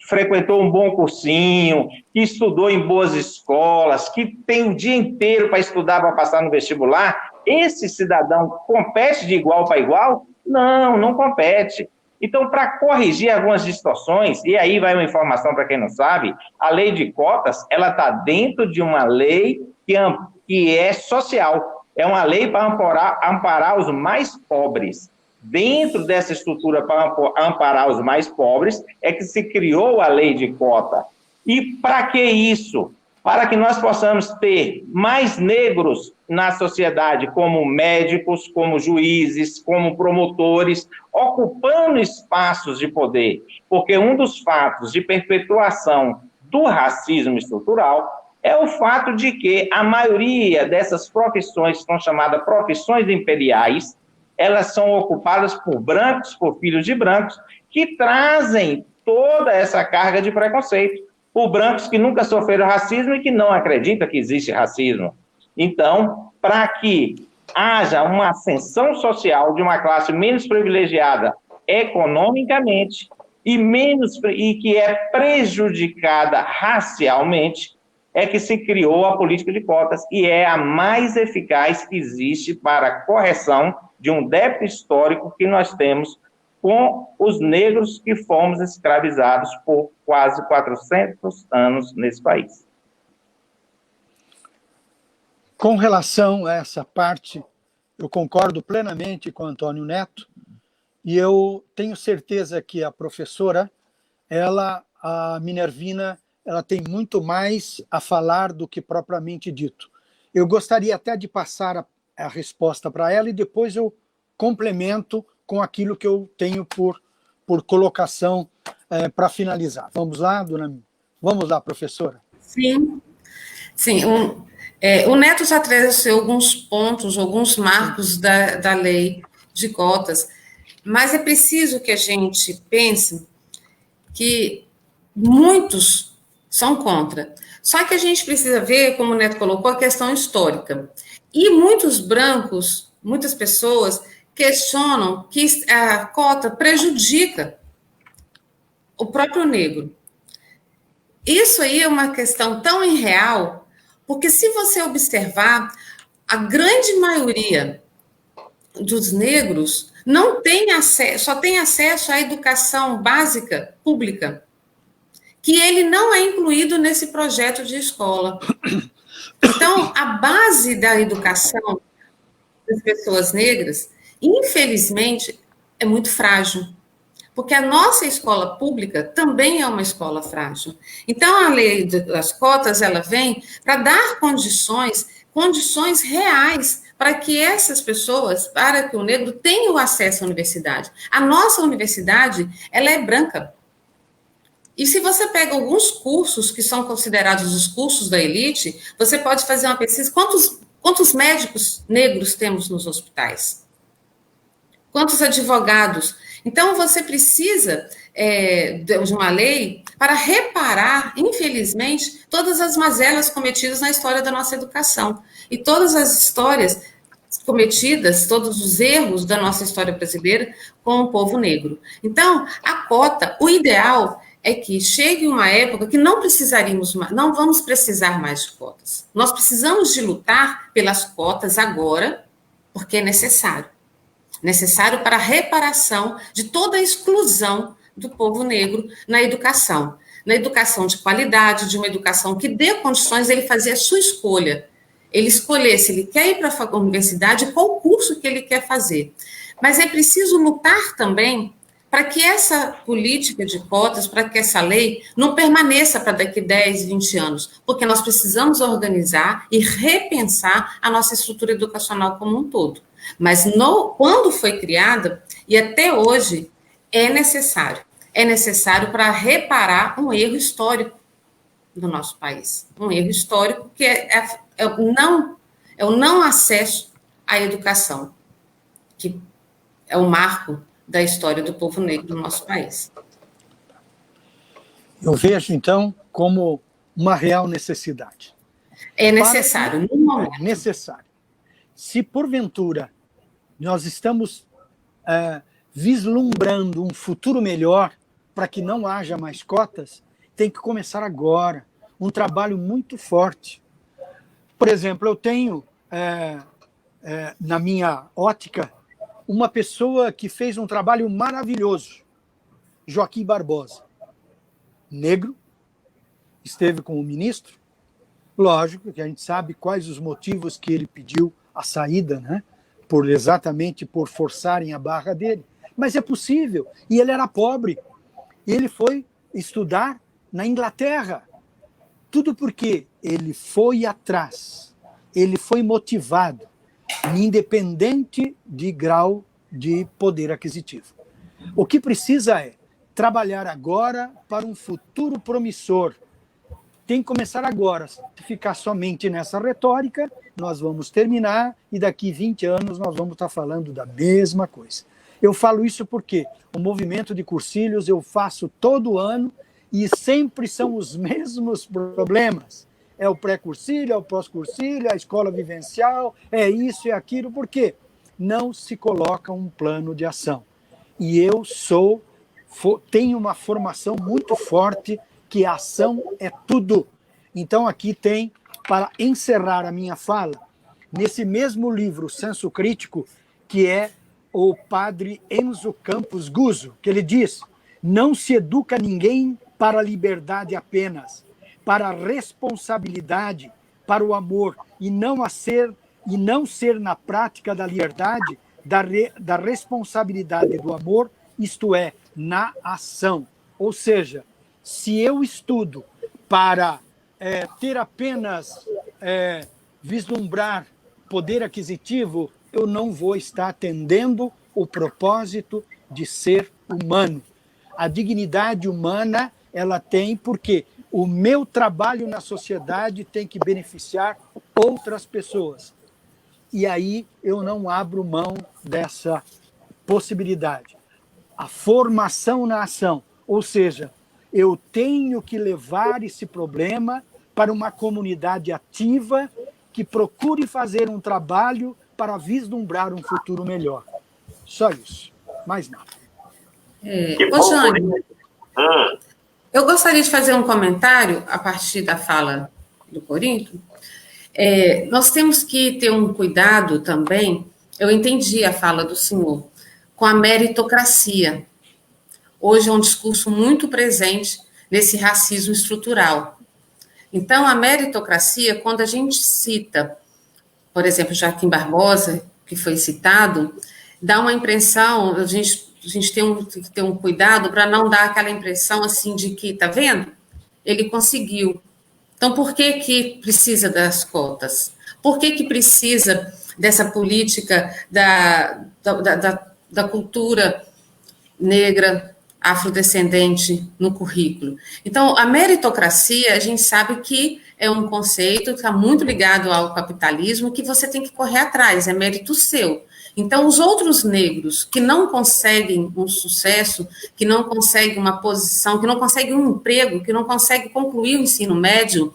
frequentou um bom cursinho, que estudou em boas escolas, que tem o dia inteiro para estudar para passar no vestibular. Esse cidadão compete de igual para igual? Não, não compete. Então, para corrigir algumas distorções, e aí vai uma informação para quem não sabe, a lei de cotas, ela está dentro de uma lei que é social, é uma lei para amparar os mais pobres. Dentro dessa estrutura para amparar os mais pobres, é que se criou a lei de cota. E para que isso? Para que nós possamos ter mais negros na sociedade, como médicos, como juízes, como promotores, ocupando espaços de poder. Porque um dos fatos de perpetuação do racismo estrutural é o fato de que a maioria dessas profissões, que são chamadas profissões imperiais, elas são ocupadas por brancos, por filhos de brancos, que trazem toda essa carga de preconceito, por brancos que nunca sofreram racismo e que não acreditam que existe racismo. Então, para que haja uma ascensão social de uma classe menos privilegiada economicamente e que é prejudicada racialmente, é que se criou a política de cotas, e é a mais eficaz que existe para a correção de um débito histórico que nós temos com os negros que fomos escravizados por quase 400 anos nesse país.
Com relação a essa parte, eu concordo plenamente com o Antônio Neto, e eu tenho certeza que a professora, a Minervina, ela tem muito mais a falar do que propriamente dito. Eu gostaria até de passar a resposta para ela e depois eu complemento com aquilo que eu tenho por colocação para finalizar. Vamos lá, dona? Vamos lá, professora?
Sim. O Neto já trouxe alguns pontos, alguns marcos da lei de cotas, mas é preciso que a gente pense que muitos são contra. Só que a gente precisa ver, como o Neto colocou, a questão histórica. E muitos brancos, muitas pessoas questionam que a cota prejudica o próprio negro. Isso aí é uma questão tão irreal, porque se você observar, a grande maioria dos negros não tem acesso, só tem acesso à educação básica pública, que ele não é incluído nesse projeto de escola. Então, a base da educação das pessoas negras, infelizmente, é muito frágil, porque a nossa escola pública também é uma escola frágil. Então, a lei das cotas, ela vem para dar condições reais para que essas pessoas, para que o negro tenha o acesso à universidade. A nossa universidade, ela é branca. E se você pega alguns cursos que são considerados os cursos da elite, você pode fazer uma pesquisa, quantos médicos negros temos nos hospitais? Quantos advogados? Então, você precisa de uma lei para reparar, infelizmente, todas as mazelas cometidas na história da nossa educação. E todas as histórias cometidas, todos os erros da nossa história brasileira com o povo negro. Então, a cota, o ideal é que chegue uma época que não vamos precisar mais de cotas. Nós precisamos de lutar pelas cotas agora, porque é necessário. Necessário para a reparação de toda a exclusão do povo negro na educação de qualidade, de uma educação que dê condições dele fazer a sua escolha. Ele escolher se ele quer ir para a universidade, qual curso que ele quer fazer. Mas é preciso lutar também para que essa política de cotas, para que essa lei não permaneça para daqui 10, 20 anos, porque nós precisamos organizar e repensar a nossa estrutura educacional como um todo. Mas quando foi criada, e até hoje, é necessário para reparar um erro histórico do nosso país. Um erro histórico que é o não acesso à educação, que é o marco da história do povo negro do nosso país.
Eu vejo, então, como uma real necessidade.
É necessário, no momento.
É necessário. Se, porventura, nós estamos vislumbrando um futuro melhor para que não haja mais cotas, tem que começar agora. Um trabalho muito forte. Por exemplo, eu tenho, na minha ótica, uma pessoa que fez um trabalho maravilhoso, Joaquim Barbosa. Negro, esteve com o ministro. Lógico que a gente sabe quais os motivos que ele pediu a saída, né? Exatamente por forçarem a barra dele. Mas é possível. E ele era pobre. E ele foi estudar na Inglaterra. Tudo porque ele foi atrás. Ele foi motivado, independente de grau de poder aquisitivo. O que precisa é trabalhar agora para um futuro promissor. Tem que começar agora. Se ficar somente nessa retórica, nós vamos terminar e daqui 20 anos nós vamos estar falando da mesma coisa. Eu falo isso porque o movimento de cursilhos eu faço todo ano e sempre são os mesmos problemas. É o pré-cursilho, é o pós-cursilho, é a escola vivencial, é isso, é aquilo. Por quê? Não se coloca um plano de ação. E eu tenho uma formação muito forte que a ação é tudo. Então, aqui tem, para encerrar a minha fala, nesse mesmo livro, Senso Crítico, que é o padre Enzo Campos Guzzo, que ele diz: não se educa ninguém para a liberdade apenas, para a responsabilidade, para o amor, e não ser na prática da liberdade, da responsabilidade do amor, isto é, na ação. Ou seja, se eu estudo para ter apenas vislumbrar poder aquisitivo, eu não vou estar atendendo o propósito de ser humano. A dignidade humana, ela tem porque o meu trabalho na sociedade tem que beneficiar outras pessoas. E aí eu não abro mão dessa possibilidade. A formação na ação, ou seja, eu tenho que levar esse problema para uma comunidade ativa que procure fazer um trabalho para vislumbrar um futuro melhor. Só isso, mais nada.
Jânio, eu gostaria de fazer um comentário a partir da fala do Corinto. Nós temos que ter um cuidado também, eu entendi a fala do senhor, com a meritocracia. Hoje é um discurso muito presente nesse racismo estrutural. Então, a meritocracia, quando a gente cita, por exemplo, Joaquim Barbosa, que foi citado, dá uma impressão, a gente tem que ter um cuidado para não dar aquela impressão assim de que, tá vendo? Ele conseguiu. Então, por que precisa das cotas? Por que precisa dessa política da cultura negra, afrodescendente no currículo? Então, a meritocracia, a gente sabe que é um conceito que está muito ligado ao capitalismo, que você tem que correr atrás, é mérito seu. Então, os outros negros que não conseguem um sucesso, que não conseguem uma posição, que não conseguem um emprego, que não conseguem concluir o ensino médio,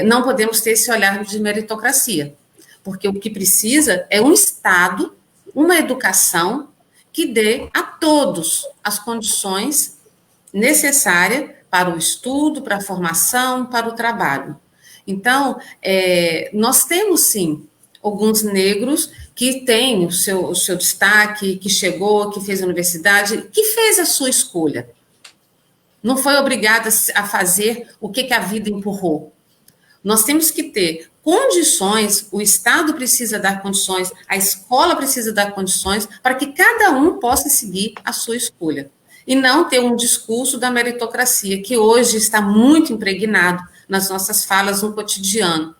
não podemos ter esse olhar de meritocracia, porque o que precisa é um Estado, uma educação que dê a todos as condições necessárias para o estudo, para a formação, para o trabalho. Então, nós temos, sim, alguns negros que têm o seu destaque, que chegou, que fez a universidade, que fez a sua escolha. Não foi obrigada a fazer o que a vida empurrou. Nós temos que ter condições, o Estado precisa dar condições, a escola precisa dar condições para que cada um possa seguir a sua escolha. E não ter um discurso da meritocracia, que hoje está muito impregnado nas nossas falas no cotidiano.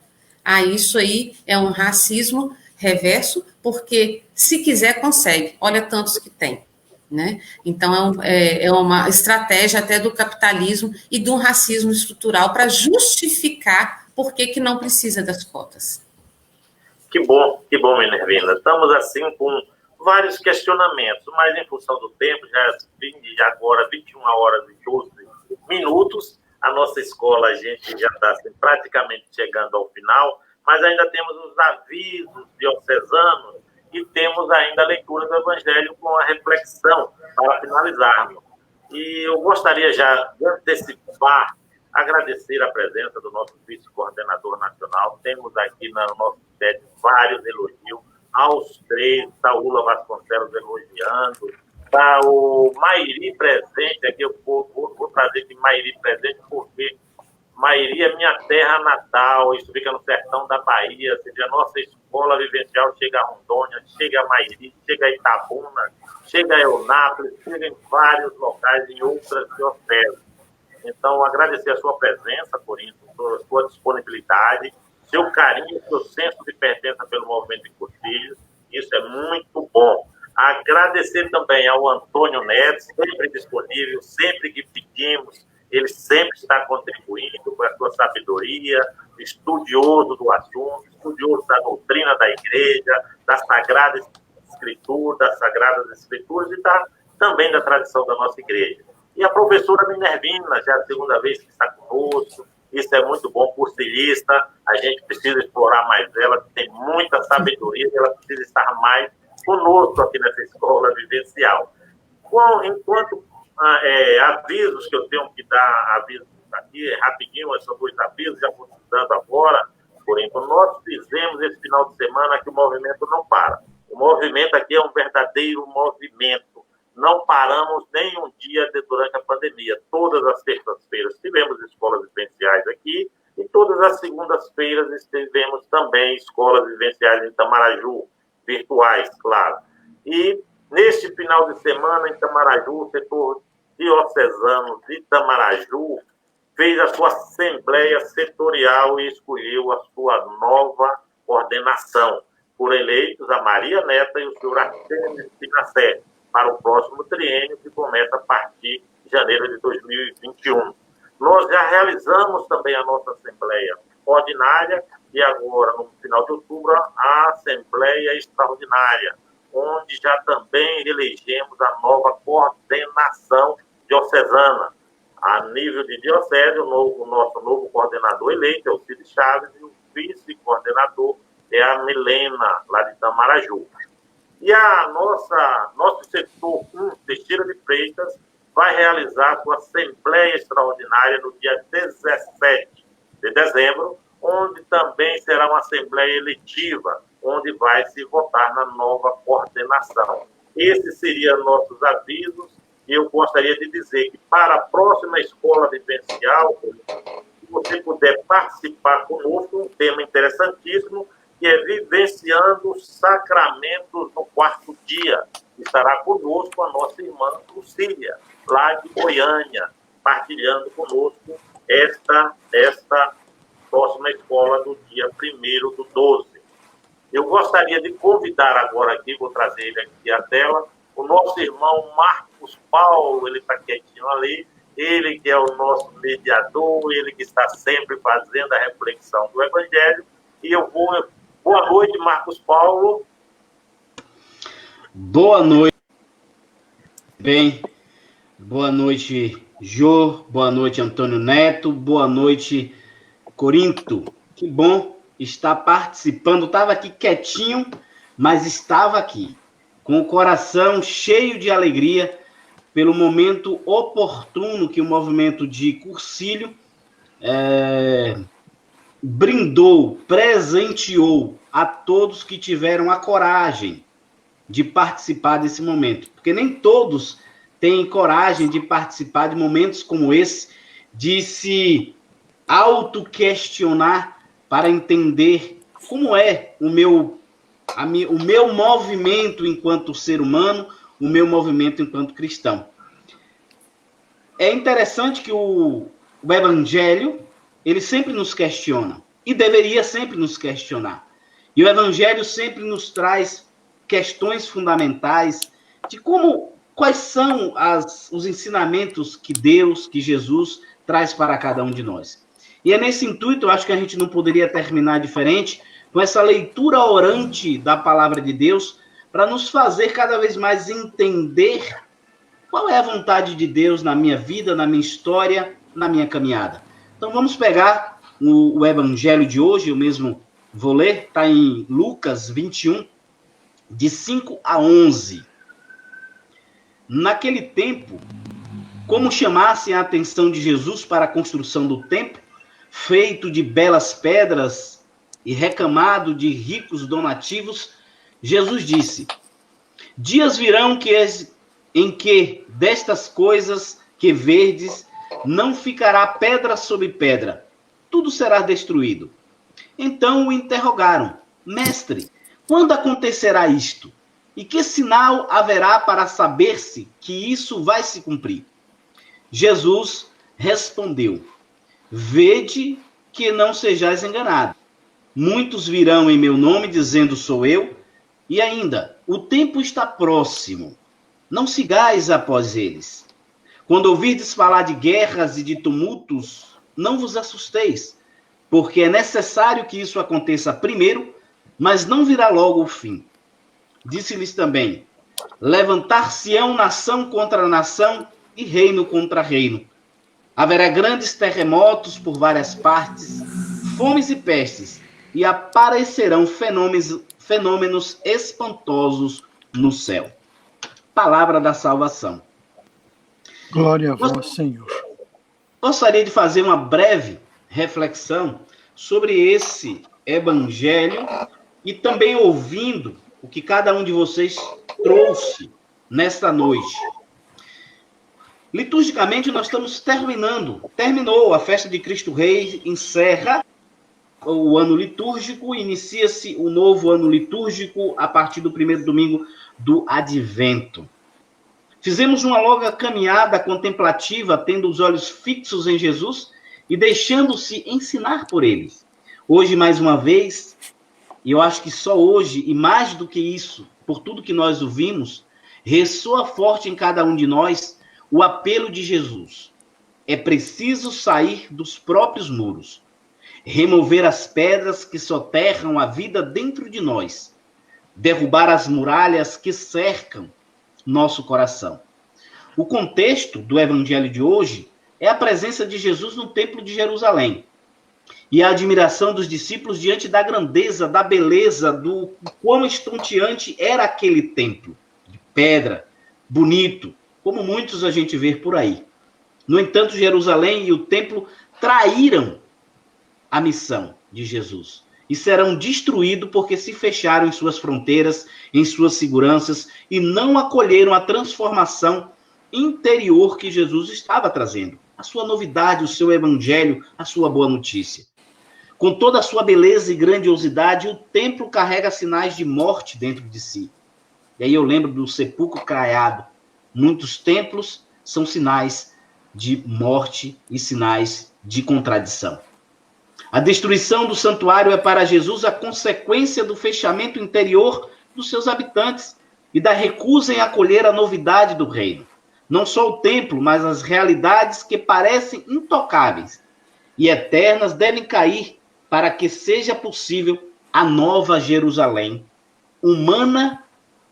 Isso aí é um racismo reverso, porque se quiser, consegue. Olha tantos que tem. Né? Então, é uma estratégia até do capitalismo e do racismo estrutural para justificar por que não precisa das cotas.
Que bom, Minervina. Estamos, assim, com vários questionamentos, mas em função do tempo, já agora 21 horas e 12 minutos, a nossa escola, a gente já está assim, praticamente chegando ao final, mas ainda temos os avisos diocesanos e temos ainda a leitura do Evangelho com a reflexão para finalizarmos. E eu gostaria já de antecipar, agradecer a presença do nosso vice-coordenador nacional. Temos aqui no nosso sede vários elogios aos três, Saúla Vasconcelos elogiando, está o Mairi presente aqui, eu vou trazer aqui Mairi presente, porque Mairi é minha terra natal, isso fica no sertão da Bahia, ou seja, a nossa escola vivencial chega a Rondônia, chega a Mairi, chega a Itabuna, chega a Eunápolis, chega em vários locais, em outras dioceses. Então, agradecer a sua presença, Corinto, a sua disponibilidade, seu carinho, seu senso de pertença pelo movimento de Cursilhos, isso é muito bom. Agradecer também ao Antônio Neto, sempre disponível, sempre que pedimos, ele sempre está contribuindo com a sua sabedoria, estudioso do assunto, estudioso da doutrina da igreja, da Sagrada Escritura, das Sagradas Escrituras e também da tradição da nossa igreja. E a professora Minervina, já é a segunda vez que está conosco, isso é muito bom, cursilhista, a gente precisa explorar mais ela, tem muita sabedoria, ela precisa estar mais conosco aqui nessa escola vivencial. Enquanto avisos que eu tenho que dar, avisos aqui, rapidinho, são dois avisos, já vou dando agora, porém, nós fizemos esse final de semana que o movimento não para. O movimento aqui é um verdadeiro movimento. Não paramos nem um dia durante a pandemia. Todas as terças-feiras tivemos escolas vivenciais aqui e todas as segundas-feiras tivemos também escolas vivenciais em Itamaraju, virtuais, claro. E neste final de semana, em Itamaraju, o setor diocesano de Itamaraju fez a sua assembleia setorial e escolheu a sua nova coordenação. Foram eleitos a Maria Neta e o senhor Artêmio Pinacé para o próximo triênio, que começa a partir de janeiro de 2021. Nós já realizamos também a nossa assembleia ordinária e agora, no final de outubro, a assembleia extraordinária, onde já também elegemos a nova coordenação diocesana. A nível de diocese, o nosso novo coordenador eleito é o Cid Chaves e o vice-coordenador é a Milena, lá de Itamaraju. E nosso setor 1, Teixeira de Freitas, vai realizar sua assembleia extraordinária no dia 17 de dezembro, onde também será uma assembleia eletiva, onde vai se votar na nova coordenação. Esses seriam nossos avisos, e eu gostaria de dizer que para a próxima escola vivencial, se você puder participar conosco, um tema interessantíssimo, que é Vivenciando os Sacramentos no Quarto Dia. Estará conosco a nossa irmã Lucília, lá de Goiânia, partilhando conosco esta próxima escola do dia 1º do 12. Eu gostaria de convidar agora aqui, vou trazer ele aqui à tela, o nosso irmão Marcos Paulo, ele está quietinho ali, ele que é o nosso mediador, ele que está sempre fazendo a reflexão do Evangelho, e eu vou... Boa noite, Marcos Paulo.
Boa noite. Bem, boa noite, Jô, boa noite, Antônio Neto, boa noite, Corinto. Que bom estar participando. Estava aqui quietinho, mas estava aqui, com o coração cheio de alegria pelo momento oportuno que o movimento de Cursilho brindou, presenteou a todos que tiveram a coragem de participar desse momento. Porque nem todos têm coragem de participar de momentos como esse, de se autoquestionar para entender como é o meu movimento enquanto ser humano, o meu movimento enquanto cristão. É interessante que o Evangelho, ele sempre nos questiona, e deveria sempre nos questionar. E o Evangelho sempre nos traz questões fundamentais de quais são os ensinamentos que Deus, que Jesus traz para cada um de nós. E é nesse intuito, eu acho que a gente não poderia terminar diferente com essa leitura orante da palavra de Deus, para nos fazer cada vez mais entender qual é a vontade de Deus na minha vida, na minha história, na minha caminhada. Então vamos pegar o Evangelho de hoje, eu mesmo vou ler, está em Lucas 21, de 5 a 11. Naquele tempo, como chamassem a atenção de Jesus para a construção do templo, feito de belas pedras e recamado de ricos donativos, Jesus disse: dias virão em que destas coisas que verdes não ficará pedra sobre pedra, tudo será destruído. Então o interrogaram: mestre, quando acontecerá isto? E que sinal haverá para saber-se que isso vai se cumprir? Jesus respondeu: vede que não sejais enganados. Muitos virão em meu nome dizendo sou eu, e ainda, o tempo está próximo. Não sigais após eles. Quando ouvirdes falar de guerras e de tumultos, não vos assusteis, porque é necessário que isso aconteça primeiro, mas não virá logo o fim. Disse-lhes também: levantar-se-ão nação contra nação e reino contra reino. Haverá grandes terremotos por várias partes, fomes e pestes, e aparecerão fenômenos espantosos no céu. Palavra da salvação.
Glória a vós, Senhor.
Gostaria de fazer uma breve reflexão sobre esse evangelho e também ouvindo o que cada um de vocês trouxe nesta noite. Liturgicamente, nós estamos terminou a festa de Cristo Rei, encerra o ano litúrgico, inicia-se o novo ano litúrgico a partir do primeiro domingo do Advento. Fizemos uma longa caminhada contemplativa, tendo os olhos fixos em Jesus e deixando-se ensinar por ele. Hoje, mais uma vez, e eu acho que só hoje, e mais do que isso, por tudo que nós ouvimos, ressoa forte em cada um de nós o apelo de Jesus. É preciso sair dos próprios muros, remover as pedras que soterram a vida dentro de nós, derrubar as muralhas que cercam nosso coração. O contexto do evangelho de hoje é a presença de Jesus no templo de Jerusalém e a admiração dos discípulos diante da grandeza, da beleza, do quão estonteante era aquele templo, de pedra, bonito, como muitos a gente vê por aí. No entanto, Jerusalém e o templo traíram a missão de Jesus e serão destruídos porque se fecharam em suas fronteiras, em suas seguranças e não acolheram a transformação interior que Jesus estava trazendo, a sua novidade, o seu evangelho, a sua boa notícia. Com toda a sua beleza e grandiosidade, o templo carrega sinais de morte dentro de si. E aí eu lembro do sepulcro caiado. Muitos templos são sinais de morte e sinais de contradição. A destruição do santuário é para Jesus a consequência do fechamento interior dos seus habitantes e da recusa em acolher a novidade do reino. Não só o templo, mas as realidades que parecem intocáveis e eternas devem cair para que seja possível a nova Jerusalém, humana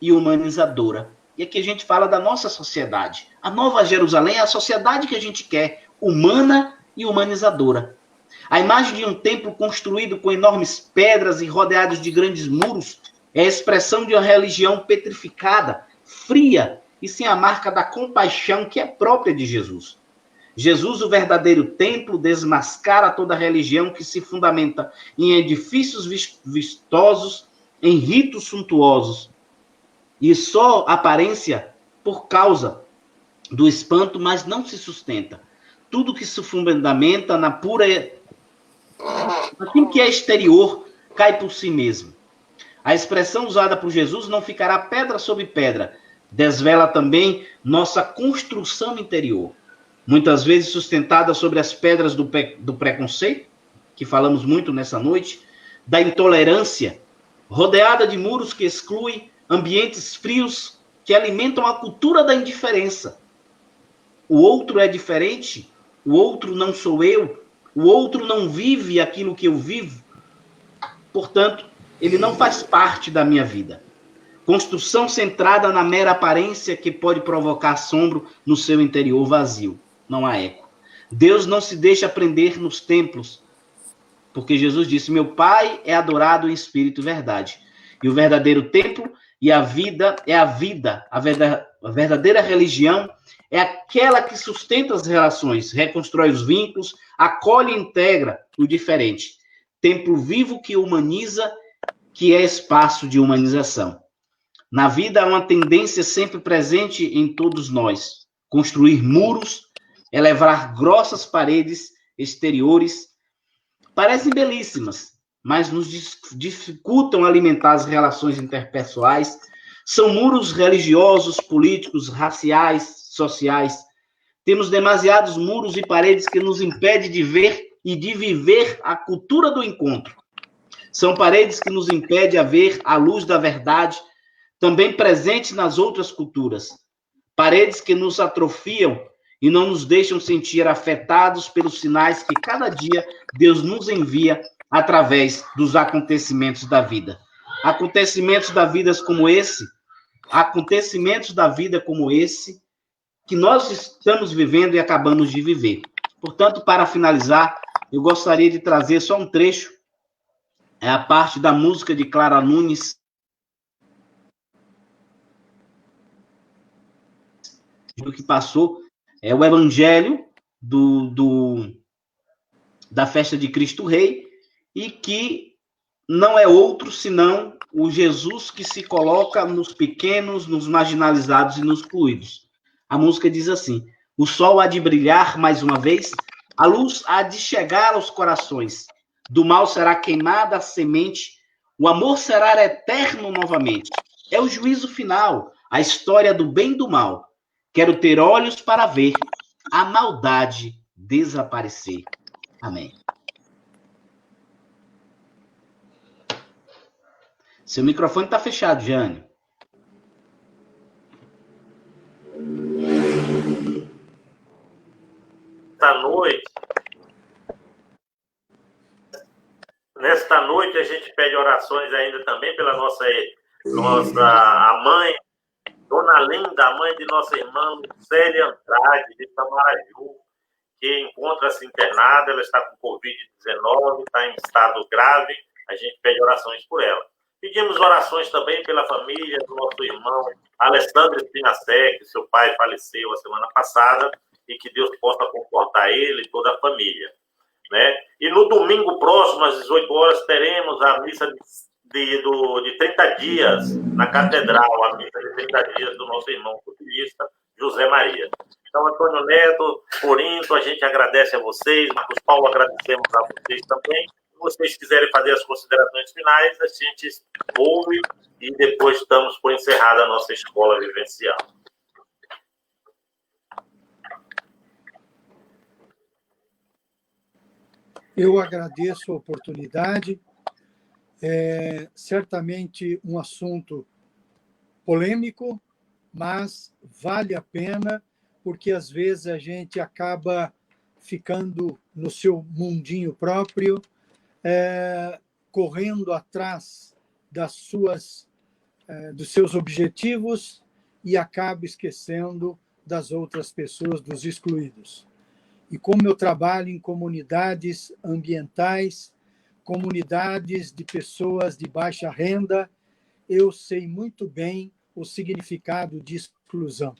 e humanizadora. E aqui a gente fala da nossa sociedade. A Nova Jerusalém é a sociedade que a gente quer, humana e humanizadora. A imagem de um templo construído com enormes pedras e rodeados de grandes muros é a expressão de uma religião petrificada, fria e sem a marca da compaixão que é própria de Jesus. Jesus, o verdadeiro templo, desmascara toda religião que se fundamenta em edifícios vistosos, em ritos suntuosos, e só aparência por causa do espanto, mas não se sustenta. Tudo que se fundamenta na pura... Aquilo que é exterior cai por si mesmo. A expressão usada por Jesus não ficará pedra sobre pedra. Desvela também nossa construção interior. Muitas vezes sustentada sobre as pedras do preconceito, que falamos muito nessa noite, da intolerância, rodeada de muros que excluem, ambientes frios que alimentam a cultura da indiferença. O outro é diferente, o outro não sou eu, o outro não vive aquilo que eu vivo, portanto, ele não faz parte da minha vida. Construção centrada na mera aparência que pode provocar assombro no seu interior vazio. Não há eco. Deus não se deixa prender nos templos, porque Jesus disse, meu Pai é adorado em espírito e verdade. E o verdadeiro templo e a vida é a vida. A verdadeira religião é aquela que sustenta as relações, reconstrói os vínculos, acolhe e integra o diferente. Templo vivo que humaniza, que é espaço de humanização. Na vida há uma tendência sempre presente em todos nós. Construir muros, elevar grossas paredes exteriores, parecem belíssimas, mas nos dificultam alimentar as relações interpessoais. São muros religiosos, políticos, raciais, sociais. Temos demasiados muros e paredes que nos impedem de ver e de viver a cultura do encontro. São paredes que nos impedem a ver a luz da verdade, também presente nas outras culturas. Paredes que nos atrofiam e não nos deixam sentir afetados pelos sinais que cada dia Deus nos envia através dos acontecimentos da vida. Acontecimentos da vida como esse, que nós estamos vivendo e acabamos de viver. Portanto, para finalizar, eu gostaria de trazer só um trecho, é a parte da música de Clara Nunes, do que passou, é o Evangelho da festa de Cristo Rei, e que não é outro senão o Jesus que se coloca nos pequenos, nos marginalizados e nos excluídos. A música diz assim, o sol há de brilhar mais uma vez, a luz há de chegar aos corações, do mal será queimada a semente, o amor será eterno novamente. É o juízo final, a história do bem e do mal. Quero ter olhos para ver a maldade desaparecer. Amém. Seu microfone está fechado, Jânio.
Nesta noite a gente pede orações ainda também pela nossa a mãe, Dona Linda, a mãe de nossa irmã Célia Andrade, de Tamaraju, que encontra-se internada, ela está com Covid-19, está em estado grave, a gente pede orações por ela. Pedimos orações também pela família do nosso irmão Alessandro Spinasec, seu pai faleceu a semana passada, e que Deus possa confortar ele e toda a família. Né? E no domingo próximo, às 18 horas, teremos a missa de 30 dias na Catedral, a missa de 30 dias do nosso irmão futilista, José Maria. Então, Antônio Neto, Corinto, a gente agradece a vocês, Marcos Paulo, agradecemos a vocês também. Se vocês quiserem fazer as considerações finais, a gente ouve e depois estamos por encerrada a nossa escola vivencial.
Eu agradeço a oportunidade. É certamente um assunto polêmico, mas vale a pena, porque às vezes a gente acaba ficando no seu mundinho próprio, correndo atrás das suas dos seus objetivos e acaba esquecendo das outras pessoas, dos excluídos. E como eu trabalho em comunidades ambientais, comunidades de pessoas de baixa renda, eu sei muito bem o significado de exclusão.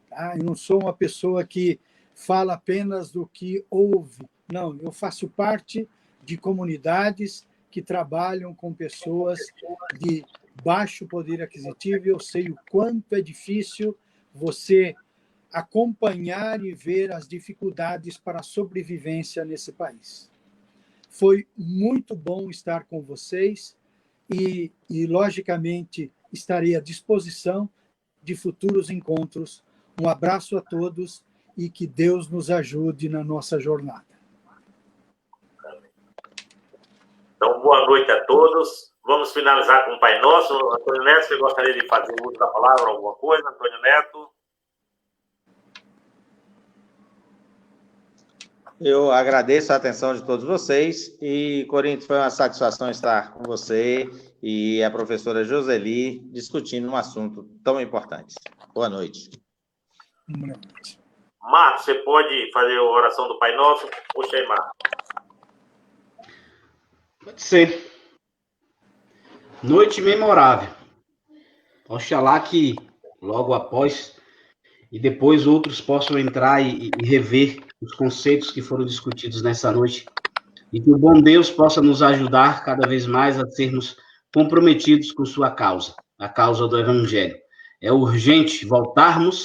Tá? Eu não sou uma pessoa que fala apenas do que ouve. Não, eu faço parte de comunidades que trabalham com pessoas de baixo poder aquisitivo e eu sei o quanto é difícil você acompanhar e ver as dificuldades para a sobrevivência nesse país. Foi muito bom estar com vocês e logicamente, estarei à disposição de futuros encontros. Um abraço a todos e que Deus nos ajude na nossa jornada.
Então, boa noite a todos. Vamos finalizar com o Pai Nosso. Antônio Neto, você gostaria de fazer uso da palavra, alguma coisa? Antônio Neto?
Eu agradeço a atenção de todos vocês e, Corinthians, foi uma satisfação estar com você e a professora Joseli discutindo um assunto tão importante. Boa noite.
Boa noite.
Marcos, você pode fazer a oração do Pai Nosso? Puxa aí, Marcos.
Pode ser. Noite memorável. Oxalá que logo após e depois outros possam entrar e rever os conceitos que foram discutidos nessa noite e que o bom Deus possa nos ajudar cada vez mais a sermos comprometidos com sua causa, a causa do Evangelho. É urgente voltarmos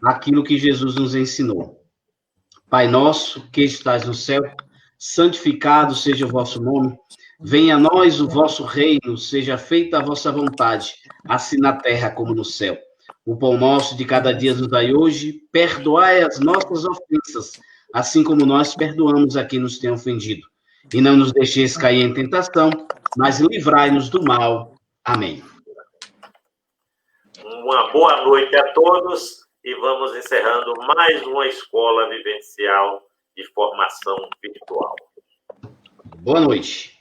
àquilo que Jesus nos ensinou. Pai nosso, que estás no céu, santificado seja o vosso nome, venha a nós o vosso reino, seja feita a vossa vontade, assim na terra como no céu. O pão nosso de cada dia nos dai hoje, perdoai as nossas ofensas, assim como nós perdoamos a quem nos tem ofendido. E não nos deixeis cair em tentação, mas livrai-nos do mal. Amém.
Uma boa noite a todos e vamos encerrando mais uma escola vivencial de formação virtual.
Boa noite.